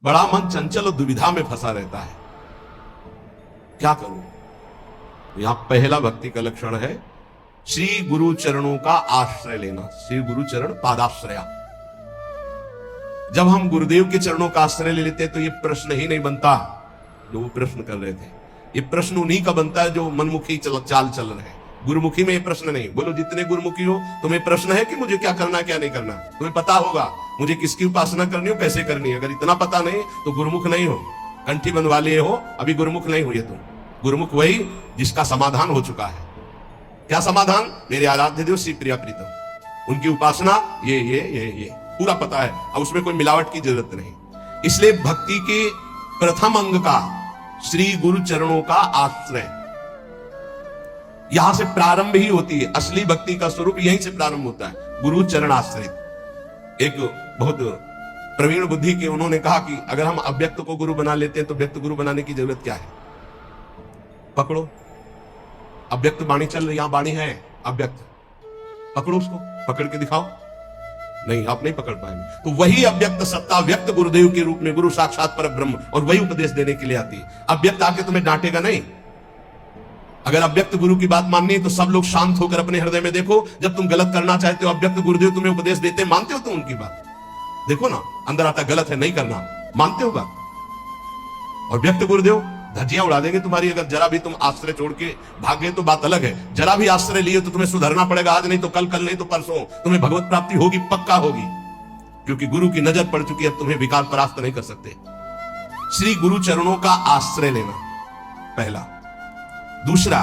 बड़ा मन चंचल और दुविधा में फंसा रहता है, क्या करूं? यहां पहला भक्ति का लक्षण है श्री गुरु चरणों का आश्रय लेना। श्री गुरु चरण पादाश्रया। जब हम गुरुदेव के चरणों का आश्रय ले लेते हैं तो ये प्रश्न ही नहीं बनता जो वो प्रश्न कर रहे थे। ये प्रश्न उन्हीं का बनता है जो मनमुखी चाल चल रहे हैं। गुरुमुखी में ये प्रश्न नहीं। बोलो जितने गुरुमुखी हो तुम्हें प्रश्न है कि मुझे क्या करना क्या नहीं करना। तुम्हें पता होगा मुझे किसकी उपासना करनी हो, कैसे करनी है। अगर इतना पता नहीं तो गुरुमुख नहीं हो, कंठी बंधवा लिए हो, अभी गुरुमुख नहीं हुए तुम। गुरुमुख वही जिसका समाधान हो चुका है। क्या समाधान? मेरे आराध्य देव श्री प्रिया प्रीतम, उनकी उपासना ये पूरा पता है। अब उसमें कोई मिलावट की जरूरत नहीं। इसलिए भक्ति के प्रथम अंग का श्री गुरु चरणों का आश्रय, यहां से प्रारंभ ही होती है। असली भक्ति का स्वरूप यहीं से प्रारंभ होता है, गुरु चरण आश्रित। एक बहुत प्रवीण बुद्धि के उन्होंने कहा कि अगर हम अव्यक्त को गुरु बना लेते हैं तो व्यक्त गुरु बनाने की जरूरत क्या है? पकड़ो, अव्यक्त वाणी चल रही, यहां वाणी है अव्यक्त, पकड़ो उसको, पकड़ के दिखाओ। नहीं, आप नहीं पकड़ पाएंगे। तो वही अव्यक्त सत्ता व्यक्त गुरुदेव के रूप में, गुरु साक्षात पर ब्रह्म, और वही उपदेश देने के लिए आती है। अव्यक्त आके तुम्हें डांटेगा नहीं। अगर अव्यक्त गुरु की बात माननी है तो सब लोग शांत होकर अपने हृदय में देखो। जब तुम गलत करना चाहते हो, अव्यक्त गुरुदेव तुम्हें उपदेश देते, मानते हो तुम उनकी बात? देखो ना, अंदर आता गलत है, नहीं करना, मानते हो बात? और व्यक्त गुरुदेव धज्जियां उड़ा देंगे तुम्हारी। अगर जरा भी तुम आश्रय छोड़ के भाग गए तो बात अलग है। जरा भी आश्रय लिए तो तुम्हें सुधरना पड़ेगा। आज नहीं तो कल, कल नहीं तो परसों तुम्हें भगवत प्राप्ति होगी, पक्का होगी, क्योंकि गुरु की नजर पड़ चुकी है। अब तुम्हें विकार परास्त नहीं कर सकते। श्री गुरु चरणों का आश्रय लेना पहला। दूसरा,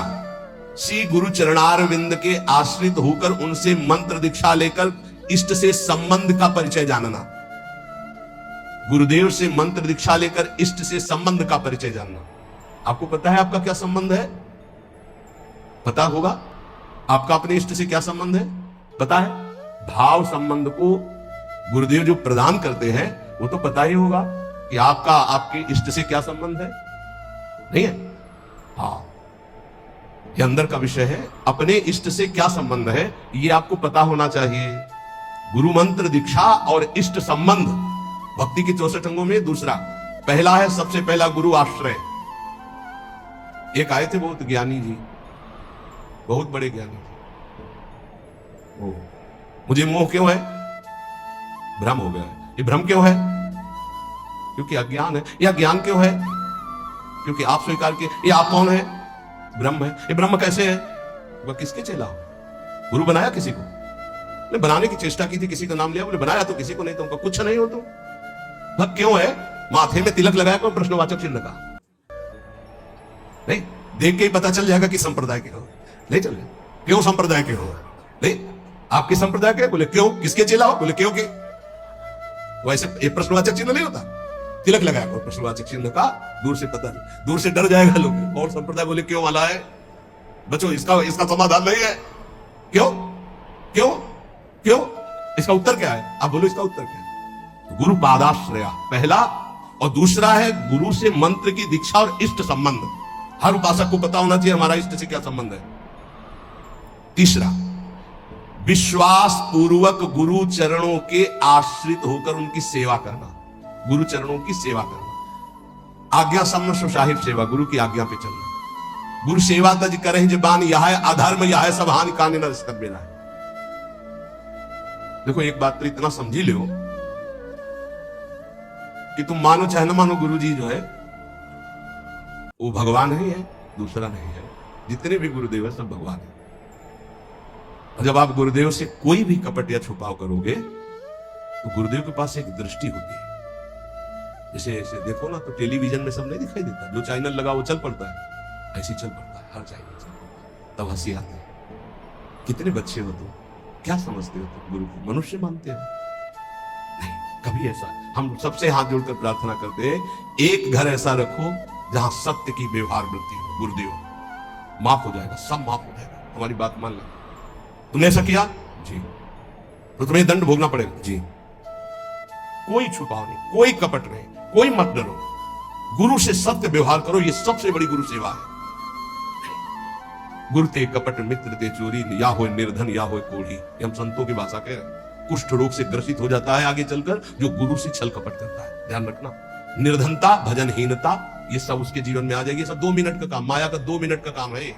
श्री गुरु चरणारविंद के आश्रित होकर उनसे मंत्र दीक्षा लेकर इष्ट से संबंध का परिचय जानना। गुरुदेव से मंत्र दीक्षा लेकर इष्ट से संबंध का परिचय जानना। आपको पता है आपका क्या संबंध है? पता होगा आपका अपने इष्ट से क्या संबंध है? पता है? भाव संबंध को गुरुदेव जो प्रदान करते हैं वो तो पता ही होगा कि आपका आपके इष्ट से क्या संबंध है, नहीं है? हाँ, ये अंदर का विषय है। अपने इष्ट से क्या संबंध है ये आपको पता होना चाहिए। गुरु मंत्र दीक्षा और इष्ट संबंध भक्ति के 64 अंगों में दूसरा। पहला है सबसे पहला गुरु आश्रय। एक आए थे बहुत ज्ञानी जी, बहुत बड़े ज्ञानी थे। मुझे मोह क्यों है? भ्रम हो गया है। ये भ्रम क्यों है? क्योंकि अज्ञान है। यह ज्ञान क्यों है? क्योंकि आप स्वीकार किए। ये आप कौन है? ब्रह्म है। ये ब्रह्म कैसे है? वह किसके चेला हो? गुरु बनाया किसी को? ने बनाने की चेष्टा की थी, किसी का नाम लिया, बोले बनाया तो किसी को नहीं, तुमको कुछ नहीं हो। तो भक्त क्यों है? माथे में तिलक लगाया कोई प्रश्नवाचक चिन्ह का? नहीं, देख के ही पता चल जाएगा कि संप्रदाय के हो। नहीं चल क्यों संप्रदाय के हो? नहीं, आपके संप्रदाय के? बोले क्यों? किसके चेला हो? बोले क्यों के? वैसे ये प्रश्नवाचक चिन्ह नहीं होता। तिलक लगाया कोई प्रश्नवाचक चिन्ह का, दूर से पता नहीं, दूर से डर जाएगा लोग। और संप्रदाय बोले क्यों वाला है? बच्चों इसका समाधान नहीं है। क्यों क्यों क्यों? इसका उत्तर क्या है? आप बोलो इसका उत्तर क्या है? गुरु पादाश्रया पहला, और दूसरा है गुरु से मंत्र की दीक्षा और इष्ट संबंध। हर उपासक को पता होना चाहिए हमारा इष्ट से क्या संबंध है। तीसरा, विश्वास पूर्वक गुरु चरणों के आश्रित होकर उनकी सेवा करना। गुरु चरणों की सेवा करना, आज्ञा सम्म साहिब सेवा, गुरु की आज्ञा पे चलना। गुरु सेवा तज करें जबान, यह है अधर्म, यह है सब हानि काने न रिश्वत मेरा है। देखो एक बात तो इतना समझी लो कि तुम मानो चाहे न मानो, गुरु जी जो है वो भगवान ही है, दूसरा नहीं है। जितने भी गुरुदेव है सब भगवान है। और जब आप गुरुदेव से कोई भी कपट या छुपाव करोगे तो गुरुदेव के पास एक दृष्टि होती है। जैसे ऐसे देखो ना तो टेलीविजन में सब नहीं दिखाई देता, जो चैनल लगा वो चल पड़ता है, ऐसे चल पड़ता है, हर चैनल चल पड़ता है, तब हंसी आती है। कितने बच्चे हो तुम, क्या समझते हो तुम गुरु को? मनुष्य मानते हो? नहीं, कभी ऐसा। हम सबसे हाथ जोड़कर प्रार्थना करते हैं, एक घर ऐसा रखो जहां सत्य की व्यवहार वृत्ति हो। गुरुदेव माफ हो जाएगा, सब माफ हो जाएगा, हमारी बात मान लो। तुमने ऐसा किया जी तो तुम्हें दंड भोगना पड़ेगा जी। कोई छुपाव नहीं, कोई कपट नहीं, कोई मत डरो। गुरु से सत्य व्यवहार करो, ये सबसे बड़ी गुरु सेवा है। गुरु ते कपट मित्र ते चोरी, या हो निर्धन या हो कोढ़ी। हम संतों की भाषा कह रहे हैं। कुष्ठ रोग से ग्रसित हो जाता है आगे चलकर जो गुरु से छल कपट करता है। ध्यान रखना, निर्धनता, भजनहीनता, ये सब उसके जीवन में आ जाएगी। सब 2 मिनट का काम, माया का 2 मिनट का काम है।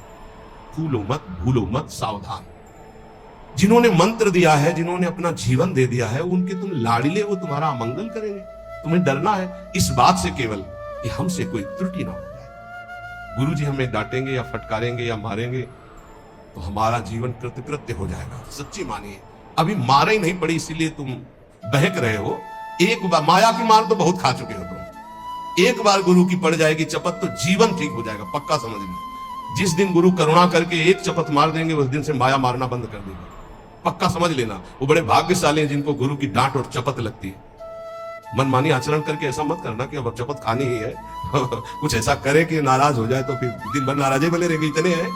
फूलो मत, भूलो मत, सावधान। जिन्होंने मंत्र दिया है, जिन्होंने अपना जीवन दे दिया है, उनके तुम लाड़िले, वो तुम्हारा अमंगल करेंगे। तुम्हें डरना है इस बात से केवल कि हमसे कोई त्रुटि ना हो जाए। गुरु जी हमें डांटेंगे या फटकारेंगे या मारेंगे तो हमारा जीवन कृतकृत्य हो जाएगा। सच्ची मानिए, अभी मार ही नहीं पड़ी इसीलिए तुम बहक रहे हो। एक बार माया की मार तो बहुत खा चुके हो तुम। एक बार गुरु की पड़ जाएगी चपत तो जीवन ठीक हो जाएगा, पक्का समझ लो। जिस दिन गुरु करुणा करके एक चपत मार देंगे, उस दिन से माया मारना बंद कर देंगे, पक्का समझ लेना। वो बड़े भाग्यशाली हैं जिनको गुरु की डांट और चपत लगती है। मनमानी आचरण करके ऐसा मत करना कि अब चपत खानी ही है कुछ ऐसा करे कि नाराज हो जाए तो फिर दिन भर नाराज बने रहेंगे, इतने हैं।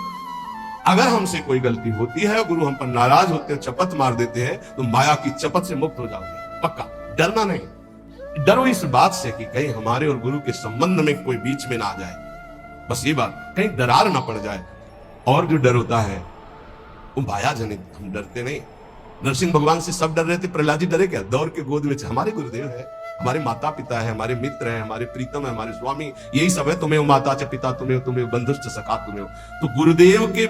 अगर हमसे कोई गलती होती है, गुरु हम पर नाराज होते हैं, चपत मार देते हैं, तो माया की चपत से मुक्त हो जाओगे, पक्का। डरना नहीं, डरो इस बात से कि कहीं हमारे और गुरु के संबंध में कोई बीच में ना आ जाए, बस ये बात, कहीं दरार ना पड़ जाए। और जो डर होता है वो माया जनित, हम डरते नहीं। नरसिंह भगवान से सब डर रहे थे, प्रहलाद जी डरे क्या? दौड़ के गोद में हमारे गुरुदेव है, हमारे माता पिता है, हमारे मित्र हैं, हमारे प्रीतम है, हमारे स्वामी, यही सब है। तुम्हें माता च पिता तुम्हें, तुम्हें बंधुश्च सखा तुम्हें। तो गुरुदेव के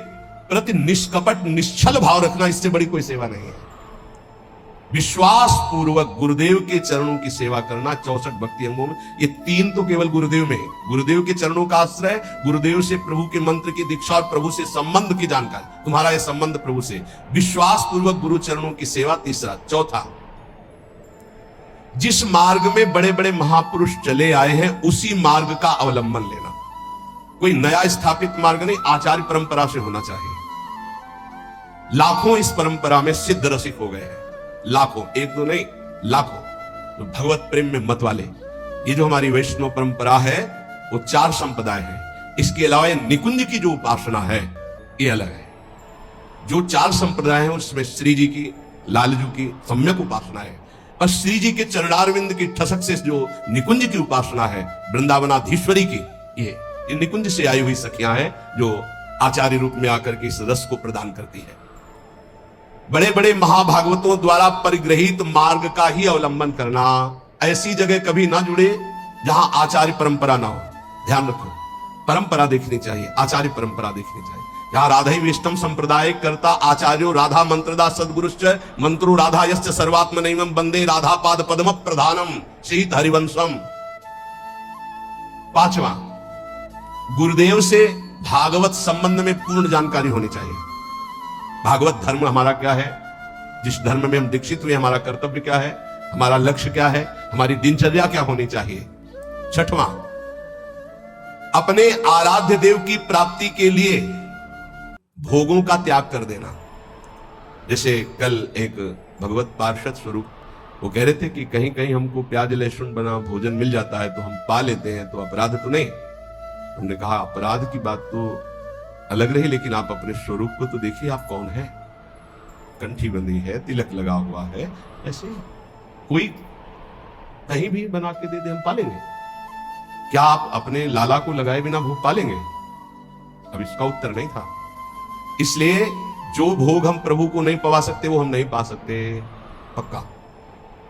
प्रति निष्कपट निश्चल भाव रखना, इससे बड़ी कोई सेवा नहीं है। विश्वास पूर्वक गुरुदेव के चरणों की सेवा करना 64 भक्ति अंगों में, ये 3 तो केवल गुरुदेव में। गुरुदेव के चरणों का आश्रय, गुरुदेव से प्रभु के मंत्र की दीक्षा और प्रभु से संबंध की जानकारी, तुम्हारा ये संबंध प्रभु से, विश्वास पूर्वक गुरु चरणों की सेवा, तीसरा। चौथा, जिस मार्ग में बड़े बड़े महापुरुष चले आए हैं उसी मार्ग का अवलंबन लेना। कोई नया स्थापित मार्ग नहीं, आचार्य परंपरा से होना चाहिए। लाखों इस परंपरा में सिद्ध रसिक हो गए हैं, लाखों, एक दो नहीं, लाखों। तो भगवत प्रेम में मत वाले, ये जो हमारी वैष्णव परंपरा है वो 4 संप्रदाय है। इसके अलावा निकुंज की जो उपासना है ये अलग है। जो 4 संप्रदाय हैं उसमें श्री जी की, लालजू की सम्यक उपासना है, और श्री जी के चरणारविंद की ठसक से जो निकुंज की उपासना है, वृंदावनाधीश्वरी की, ये निकुंज से आई हुई सखियां हैं जो आचार्य रूप में आकर के इस रस को प्रदान करती है। बड़े बड़े महाभागवतों द्वारा परिग्रहित मार्ग का ही अवलंबन करना। ऐसी जगह कभी ना जुड़े जहां आचार्य परंपरा ना हो। ध्यान रखो, परंपरा देखनी चाहिए, आचार्य परंपरा देखनी चाहिए। जहां राधा विष्णु संप्रदाय करता आचार्यो राधा मंत्रदा सदगुरुश्च मंत्रो राधा यश्च सर्वात्मनैवं वंदे राधा पाद पद्म प्रधानम शीत हरिवंशम। 5वां, गुरुदेव से भागवत संबंध में पूर्ण जानकारी होनी चाहिए। भागवत धर्म हमारा क्या है, जिस धर्म में हम दीक्षित हुए, हमारा कर्तव्य क्या है, हमारा लक्ष्य क्या है, हमारी दिनचर्या क्या होनी चाहिए। 6वां, अपने आराध्य देव की प्राप्ति के लिए भोगों का त्याग कर देना। जैसे कल एक भगवत पार्षद स्वरूप वो कह रहे थे कि कहीं कहीं हमको प्याज लहसुन बना भोजन मिल जाता है तो हम पा लेते हैं, तो अपराध तो नहीं। हमने कहा अपराध की बात तो अलग रही, लेकिन आप अपने स्वरूप को तो देखिए, आप कौन है। कंठी बंधी है, तिलक लगा हुआ है, ऐसे कोई कहीं भी बना के दे दे हम पालेंगे। क्या आप अपने लाला को लगाए बिना भोग पालेंगे? अब इसका उत्तर नहीं था। इसलिए जो भोग हम प्रभु को नहीं पवा सकते वो हम नहीं पा सकते, पक्का।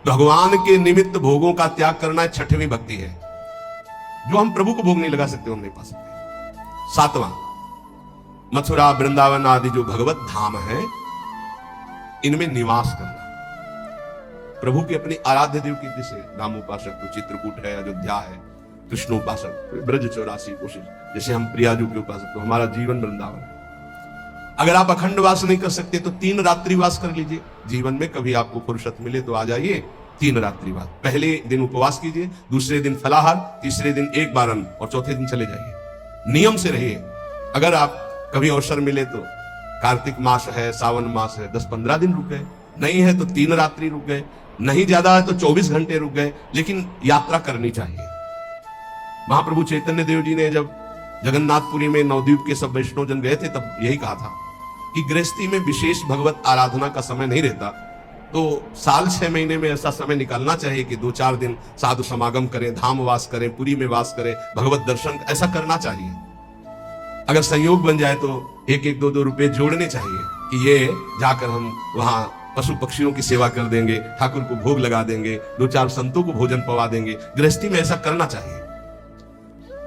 भगवान के निमित्त भोगों का त्याग करना 6वीं भक्ति है। जो हम प्रभु को भोग नहीं लगा सकते हम नहीं पा सकते। 7वां, मथुरा वृंदावन आदि जो भगवत धाम है इनमें निवास करना। प्रभु के अपने आराध्य देव की, जैसे रामोपासक तो चित्रकूट है, अयोध्या है, कृष्णोपासक ब्रज 84 कोशिश, जैसे हम प्रियाजू के उपासक तो हमारा जीवन वृंदावन है। अगर आप अखंड वास नहीं कर सकते तो 3 रात्रि वास कर लीजिए। जीवन में कभी आपको फुर्सत मिले तो आ जाइए, 3 रात्रि वास। पहले दिन उपवास कीजिए, दूसरे दिन फलाहार, तीसरे दिन एक बार अन्न और चौथे दिन चले जाइए। नियम से रहिए। अगर आप कभी अवसर मिले तो कार्तिक मास है, सावन मास है, 10-15 दिन रुक गए, नहीं है तो 3 रात्रि रुक गए, नहीं ज्यादा है तो 24 घंटे रुक गए, लेकिन यात्रा करनी चाहिए। महाप्रभु चैतन्य देव जी ने जब जगन्नाथपुरी में नवद्वीप के सब वैष्णव जन गए थे तब यही कहा था कि गृहस्थी में विशेष भगवत आराधना का समय नहीं रहता, तो साल 6 महीने में ऐसा समय निकालना चाहिए कि 2-4 दिन साधु समागम करें, धाम वास करें, पुरी में वास करें, भगवत दर्शन, ऐसा करना चाहिए। अगर संयोग बन जाए तो 1-1, 2-2 रुपए जोड़ने चाहिए कि ये जाकर हम वहां पशु पक्षियों की सेवा कर देंगे, ठाकुर को भोग लगा देंगे, 2-4 संतों को भोजन पवा देंगे। गृहस्थी में ऐसा करना चाहिए।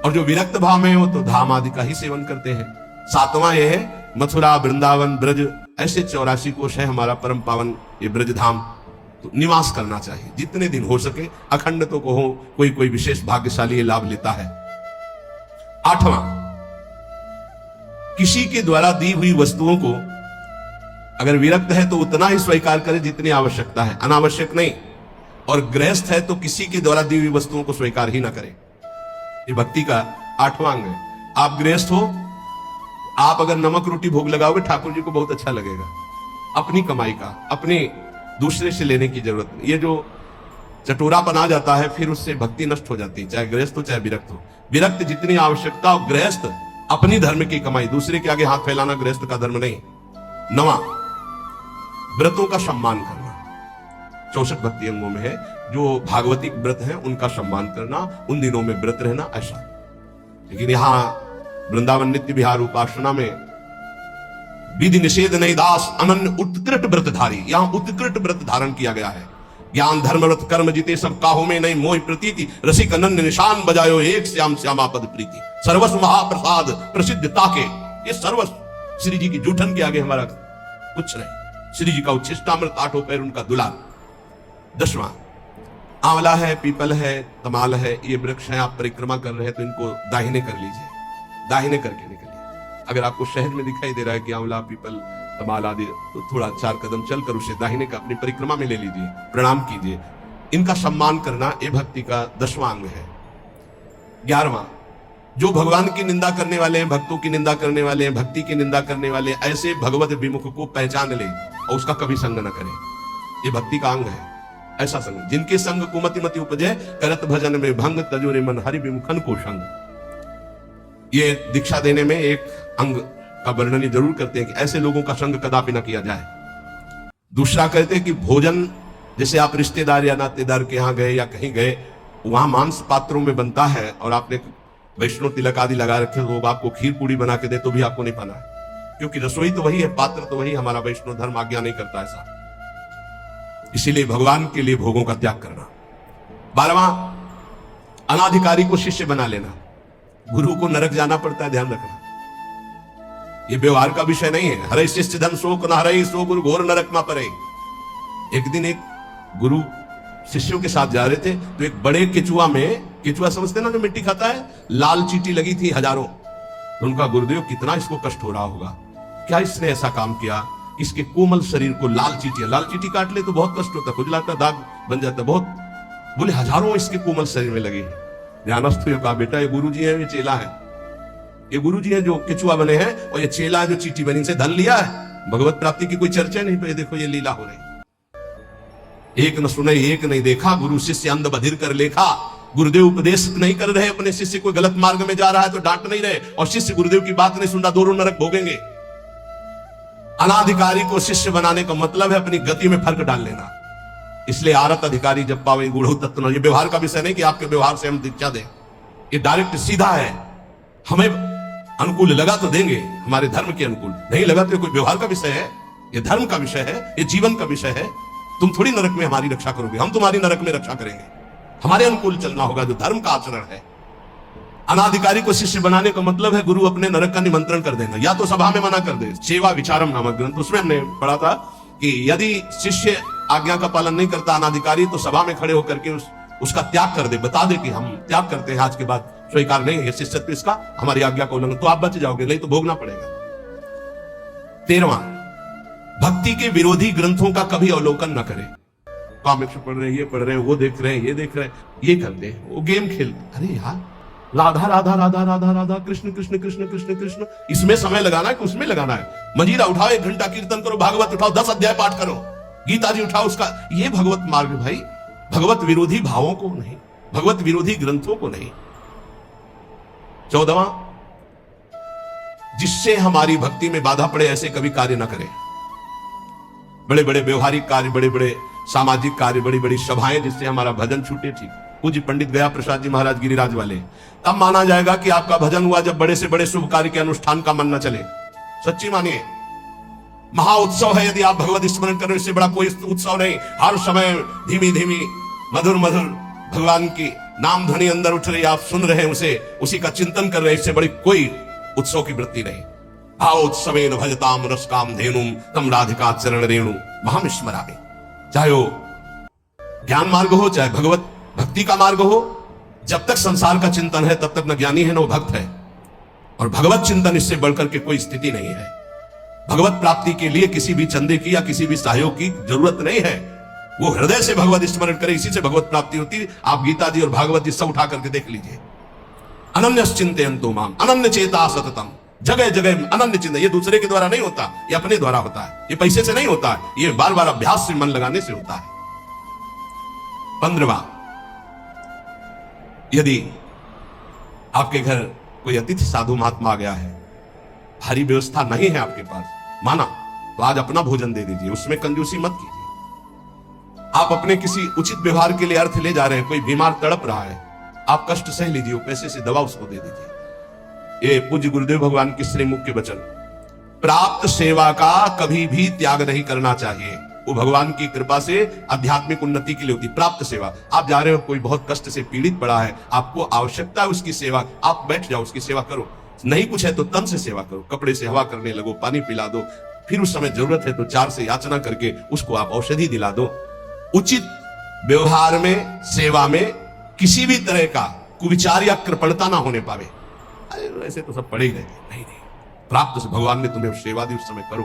और जो विरक्त भाव में हो तो धाम आदि का ही सेवन करते हैं। 7वां यह है मथुरा, वृंदावन, ब्रज, ऐसे 84 कोश है हमारा परम पावन ये ब्रज धाम, तो निवास करना चाहिए जितने दिन हो सके। अखंड तो कहो, कोई कोई विशेष भाग्यशाली ये लाभ लेता है। 8वां, किसी के द्वारा दी हुई वस्तुओं को अगर विरक्त है तो उतना ही स्वीकार करे जितनी आवश्यकता है, अनावश्यक नहीं। और गृहस्थ है तो किसी के द्वारा दी हुई वस्तुओं को स्वीकार ही ना करे। ये भक्ति का 8वां अंग है। आप गृहस्थ हो, आप अगर नमक रोटी भोग लगाओगे ठाकुर जी को बहुत अच्छा लगेगा। अपनी कमाई का, अपने दूसरे से लेने की जरूरत नहीं। ये जो चटोरापन आ जाता है फिर उससे भक्ति नष्ट हो जाती है, चाहे गृहस्थ हो चाहे विरक्त हो। विरक्त जितनी आवश्यकता हो, गृहस्थ अपनी धर्म की कमाई, दूसरे के आगे हाथ फैलाना गृहस्थ का धर्म नहीं। 9वां, व्रतों का सम्मान करना 64 भक्ति अंगों में है। जो भागवतिक व्रत हैं उनका सम्मान करना, उन दिनों में व्रत रहना, ऐसा। लेकिन यहां वृंदावन नित्य विहार उपासना में विधि निषेध नहीं दास अनन्य उत्कृष्ट व्रतधारी, यहां उत्कृष्ट व्रत धारण किया गया है। ज्ञान धर्म व्रत कर्म जीते सब काहो में नहीं मोह प्रतीति, रसिक अनन्य निशान बजायो एक श्याम श्यामा पद प्रीति। सर्वस्व महाप्रसाद प्रसिद्ध ताके, ये सर्वस्व श्री जी की जूठन के आगे हमारा कुछ नहीं। श्री जी का उच्छिष्टामृत, 8 पैर उनका दुलार। 10वां, आंवला है, पीपल है, तमाल है, ये वृक्ष है। आप परिक्रमा कर रहे हैं तो इनको दाहिने कर लीजिए, दाहिने करके निकलिए। अगर आपको शहर में दिखाई दे रहा है कि आंवला, पीपल, तमाल आदि, तो थोड़ा 4 कदम चलकर उसे दाहिने का अपनी परिक्रमा में ले लीजिए, प्रणाम कीजिए। इनका सम्मान करना ये भक्ति का 10वां अंग है। 11वां, जो भगवान की निंदा करने वाले हैं, भक्तों की निंदा करने वाले हैं, भक्ति की निंदा करने वाले हैं, ऐसे भगवत विमुख को पहचान ले और उसका कभी संग न करे। ये भक्ति का अंग है। ऐसा संग जिनके संग कुमति मति उपजे, करत भजन में भंग, तजोरे मन हरि विमुखन को संग। ये दीक्षा देने में एक अंग का वर्णन जरूर करते हैं कि ऐसे लोगों का संग कदापि न किया जाए। दूसरा कहते हैं कि भोजन, जैसे आप रिश्तेदार या नातेदार के यहां गए या कहीं गए, वहां मांस पात्रों में बनता है और आपने वैष्णव तिलक आदि लगा रखे, लोग आपको खीर पूड़ी बना के दे तो भी आपको नहीं पाना है, क्योंकि रसोई तो वही है, पात्र तो वही। हमारा वैष्णव धर्म आज्ञा नहीं करता ऐसा। इसीलिए भगवान के लिए भोगों का त्याग करना। 12वां, अनाधिकारी को शिष्य बना लेना। गुरु को नरक जाना पड़ता है, ध्यान रखना। ये व्यवहार का विषय नहीं है। हरे शिष्य धन शोक न हरे, सो गुरु घोर नरक में पड़े। एक दिन एक गुरु शिष्यों के साथ जा रहे थे तो एक बड़े केचुआ में, केचुआ समझते ना जो मिट्टी खाता है, लाल चींटी लगी थी हजारों। तो उनका गुरुदेव कितना इसको कष्ट हो रहा होगा, क्या इसने ऐसा काम किया, इसके कोमल शरीर को लाल चींटी काट ले तो बहुत कष्ट होता, खुजलाता, दाग बन जाता बहुत। बोले हजारों इसके कोमल शरीर में लगे। ध्यानस्थ हुए, कहा बेटा ये गुरु जी है, ये चेला है। ये गुरु जी है जो केचुआ बने हैं, और ये चेला है जो चींटी बनी से धन लिया है। भगवत प्राप्ति की कोई चर्चा नहीं, तो ये देखो ये लीला हो रही। एक न सुने एक नहीं देखा, गुरु शिष्य अंध बधिर कर लेखा। गुरुदेव उपदेश नहीं कर रहे, अपने शिष्य कोई गलत मार्ग में जा रहा है तो डांट नहीं रहे, और शिष्य गुरुदेव की बात नहीं सुन रहा, दोनों नरक भोगेंगे। अनाधिकारी को शिष्य बनाने का मतलब है अपनी गति में फर्क डाल लेना। इसलिए आरत अधिकारी जब पावे गुरु तत्व। ये व्यवहार का विषय नहीं कि आपके व्यवहार से हम दीक्षा दें, ये डायरेक्ट सीधा है। हमें अनुकूल लगा तो देंगे, हमारे धर्म के अनुकूल, नहीं लगा तो कोई व्यवहार का विषय है, ये धर्म का विषय है, ये जीवन का विषय है। तुम थोड़ी नरक में हमारी रक्षा करोगे, हम तुम्हारी नरक में रक्षा करेंगे। हमारे अनुकूल चलना होगा, जो धर्म का आचरण है। अनाधिकारी को शिष्य बनाने का मतलब है गुरु अपने नरक का निमंत्रण कर देना, या तो सभा में मना कर दे। सेवा विचारम नामक ग्रंथ, उसमें हमने पढ़ा था कि यदि शिष्य आज्ञा का पालन नहीं करता अनाधिकारी, तो सभा में खड़े होकर के उसका त्याग कर दे, बता दे कि हम त्याग करते हैं, आज के बाद स्वीकार नहीं है शिष्यत्व इसका, हमारी आज्ञा का उल्लंघन, तो आप बच जाओगे, नहीं तो भोगना पड़ेगा। 13वां, भक्ति के विरोधी ग्रंथों का कभी अवलोकन न करें। कॉमिक्स पढ़ रहे हैं, ये पढ़ रहे हैं, वो देख रहे हैं, ये देख रहे हैं, ये करते हैं, वो गेम खेलते। अरे यार, राधा राधा राधा राधा राधा, कृष्ण कृष्ण कृष्ण कृष्ण कृष्ण, इसमें समय लगाना है कि उसमें लगाना है? मंजीरा उठाओ, 1 घंटा कीर्तन करो, भागवत उठाओ, 10 अध्याय पाठ करो, गीता जी उठाओ, उसका ये भगवत मार्ग भाई। भगवत विरोधी भावों को नहीं, भगवत विरोधी ग्रंथों को नहीं। 14वां, जिससे हमारी भक्ति में बाधा पड़े ऐसे कभी कार्य न करें। बड़े बड़े व्यवहारिक कार्य, बड़े बड़े सामाजिक कार्य, बड़ी बड़ी सभाएं जिससे हमारा भजन छूटे, ठीक। पूज्य पंडित गया प्रसाद जी महाराज गिरिराज वाले, तब माना जाएगा कि आपका भजन हुआ जब बड़े से बड़े शुभ कार्य के अनुष्ठान का मन न चले। सच्ची मानिए, महा उत्सव है। यदि आप भगवत स्मरण करें, इससे बड़ा कोई उत्सव नहीं। हर समय धीमी धीमी मधुर मधुर भगवान की नाम ध्वनि अंदर उठ रही, आप सुन रहे हैं उसे, उसी का चिंतन कर रहे हैं। इससे बड़ी कोई उत्सव की वृत्ति नहीं। भावोत्सवेन भजताम रसकाम धेनुम तम राधिका चरण रेणु महाम स्मरामि। चाहे वो ज्ञान मार्ग हो, चाहे भगवत भक्ति का मार्ग हो, जब तक संसार का चिंतन है तब तक न ज्ञानी है न भक्त है। और भगवत चिंतन, इससे बढ़कर के कोई स्थिति नहीं है। भगवत प्राप्ति के लिए किसी भी चंदे की या किसी भी सहयोग की जरूरत नहीं है। वो हृदय से भगवत स्मरण करे, इसी से भगवत प्राप्ति होती है। आप गीता जी और भागवत जी सब उठा करके देख लीजिए। अनन्य चिंतयन्तो माम अनन्य चेता सततम, जगह जगह अनन्य चिंतन। ये दूसरे के द्वारा नहीं होता, ये अपने द्वारा होता है। ये पैसे से नहीं होता है, ये बार बार अभ्यास से, मन लगाने से होता है। 15वां, यदि आपके घर कोई अतिथि साधु महात्मा आ गया है, भारी व्यवस्था नहीं है आपके पास, माना तो आज अपना भोजन दे दीजिए, उसमें कंजूसी मत कीजिए। आप अपने किसी उचित व्यवहार के लिए अर्थ ले जा रहे हैं, कोई बीमार तड़प रहा है, आप कष्ट सह लीजिए, पैसे से दवा उसको दे दीजिए। ये पूज्य गुरुदेव भगवान की श्रीमुख के वचन। प्राप्त सेवा का कभी भी त्याग नहीं करना चाहिए। वो भगवान की कृपा से आध्यात्मिक उन्नति के लिए होती। प्राप्त सेवा, आप जा रहे हो, कोई बहुत कष्ट से पीड़ित पड़ा है, आपको आवश्यकता है उसकी सेवा, आप बैठ जाओ, उसकी सेवा करो। नहीं कुछ है तो तन से सेवा करो, कपड़े से हवा करने लगो, पानी पिला दो, फिर उस समय जरूरत है तो 4 से याचना करके उसको आप औषधि दिला दो। उचित व्यवहार में, सेवा में किसी भी तरह का कुविचार या कृपणता ना होने पावे। ऐसे तो सब पड़े गए, नहीं नहीं, प्राप्त से भगवान ने तुम्हें सेवा दी, उस समय करो।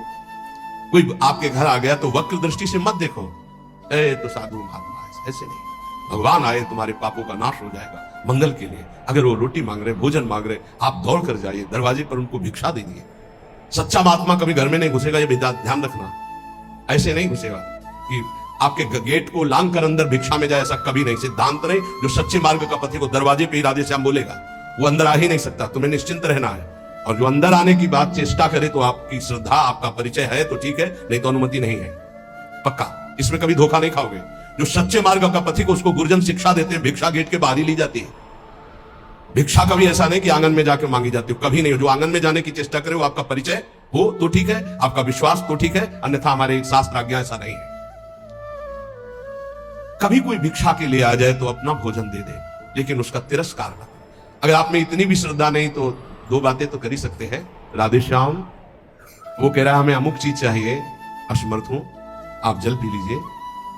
कोई आपके घर आ गया तो वक्र दृष्टि से मत देखो, तो साधु महात्मा है, ऐसे नहीं। भगवान आए, तुम्हारे पापों का नाश हो जाएगा मंगल के लिए। अगर वो रोटी मांग रहे, भोजन मांग रहे, आप दौड़ कर जाइए, दरवाजे पर उनको भिक्षा दीजिए। सच्चा महात्मा कभी घर में नहीं घुसेगा, ये ध्यान रखना। ऐसे नहीं घुसेगा कि आपके गेट को लांग कर अंदर भिक्षा में जाए, ऐसा कभी नहीं, सिद्धांत नहीं। जो सच्चे मार्ग का पथी को दरवाजे पे ही राधे श्याम बोलेगा, वो अंदर आ ही नहीं सकता। तुम्हें निश्चिंत रहना है। और जो अंदर आने की बात चेष्टा करे तो आपकी श्रद्धा, आपका परिचय है तो ठीक है, नहीं तो अनुमति नहीं है, पक्का। इसमें कभी धोखा नहीं खाओगे। जो सच्चे मार्ग का पथी को, उसको गुरुजन शिक्षा देते हैं, भिक्षा गेट के बाहर ही ली जाती है। भिक्षा कभी ऐसा नहीं कि आंगन में जाकर मांगी जाती हो, कभी नहीं। जो आंगन में जाने की चेष्टा करे, वो आपका परिचय हो तो ठीक है, आपका विश्वास तो ठीक है, अन्यथा हमारे शास्त्र आज्ञा ऐसा नहीं है। कभी कोई भिक्षा के लिए आ जाए तो अपना भोजन दे दे, लेकिन उसका तिरस्कार न। अगर आप में इतनी भी श्रद्धा नहीं तो 2 बातें तो कर ही सकते हैं। राधे श्याम, वो कह रहा है हमें अमुक चीज चाहिए, असमर्थ हूं, आप जल पी लीजिए।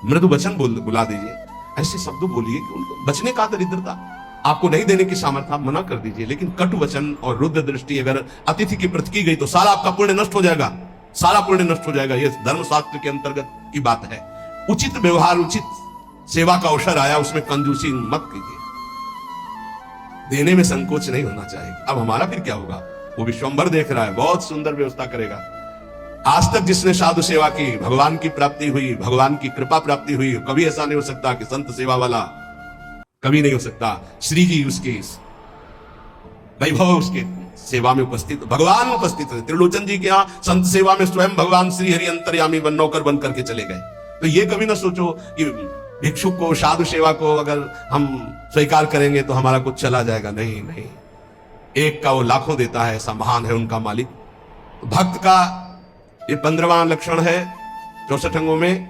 मृदु वचन बुला दीजिए, ऐसे शब्द बोलिए कि उनको बचने का दरिद्रता। आपको नहीं देने की सामर्थ्य, आप मना कर दीजिए। लेकिन कटु वचन और रुद्र दृष्टि अगर अतिथि की प्रति की गई तो सारा आपका पुण्य नष्ट हो जाएगा, सारा पुण्य नष्ट हो जाएगा। यह धर्मशास्त्र के अंतर्गत की बात है। उचित व्यवहार, उचित सेवा का अवसर आया, उसमें कंजूसी मत कीजिए। देने में संकोच नहीं होना चाहिए। अब हमारा फिर क्या होगा? वो विश्वंभर देख रहा है, बहुत सुंदर व्यवस्था करेगा। आज तक जिसने साधु सेवा की, भगवान की प्राप्ति हुई, भगवान की कृपा प्राप्ति हुई। कभी ऐसा नहीं हो सकता कि संत सेवा वाला, कभी नहीं हो सकता। श्री जी उसके वैभव, उसके सेवा में उपस्थित, भगवान उपस्थित है। त्रिलोचन जी के यहाँ संत सेवा में स्वयं भगवान श्री हरि अंतर्यामी बन नौकर बन करके चले गए। तो ये कभी ना सोचो कि भिक्षुक को, साधु सेवा को अगर हम स्वीकार करेंगे तो हमारा कुछ चला जाएगा। नहीं नहीं, एक का वो लाखों देता है, ऐसा महान है उनका मालिक। भक्त का ये 15वां लक्षण है 64 अंगों में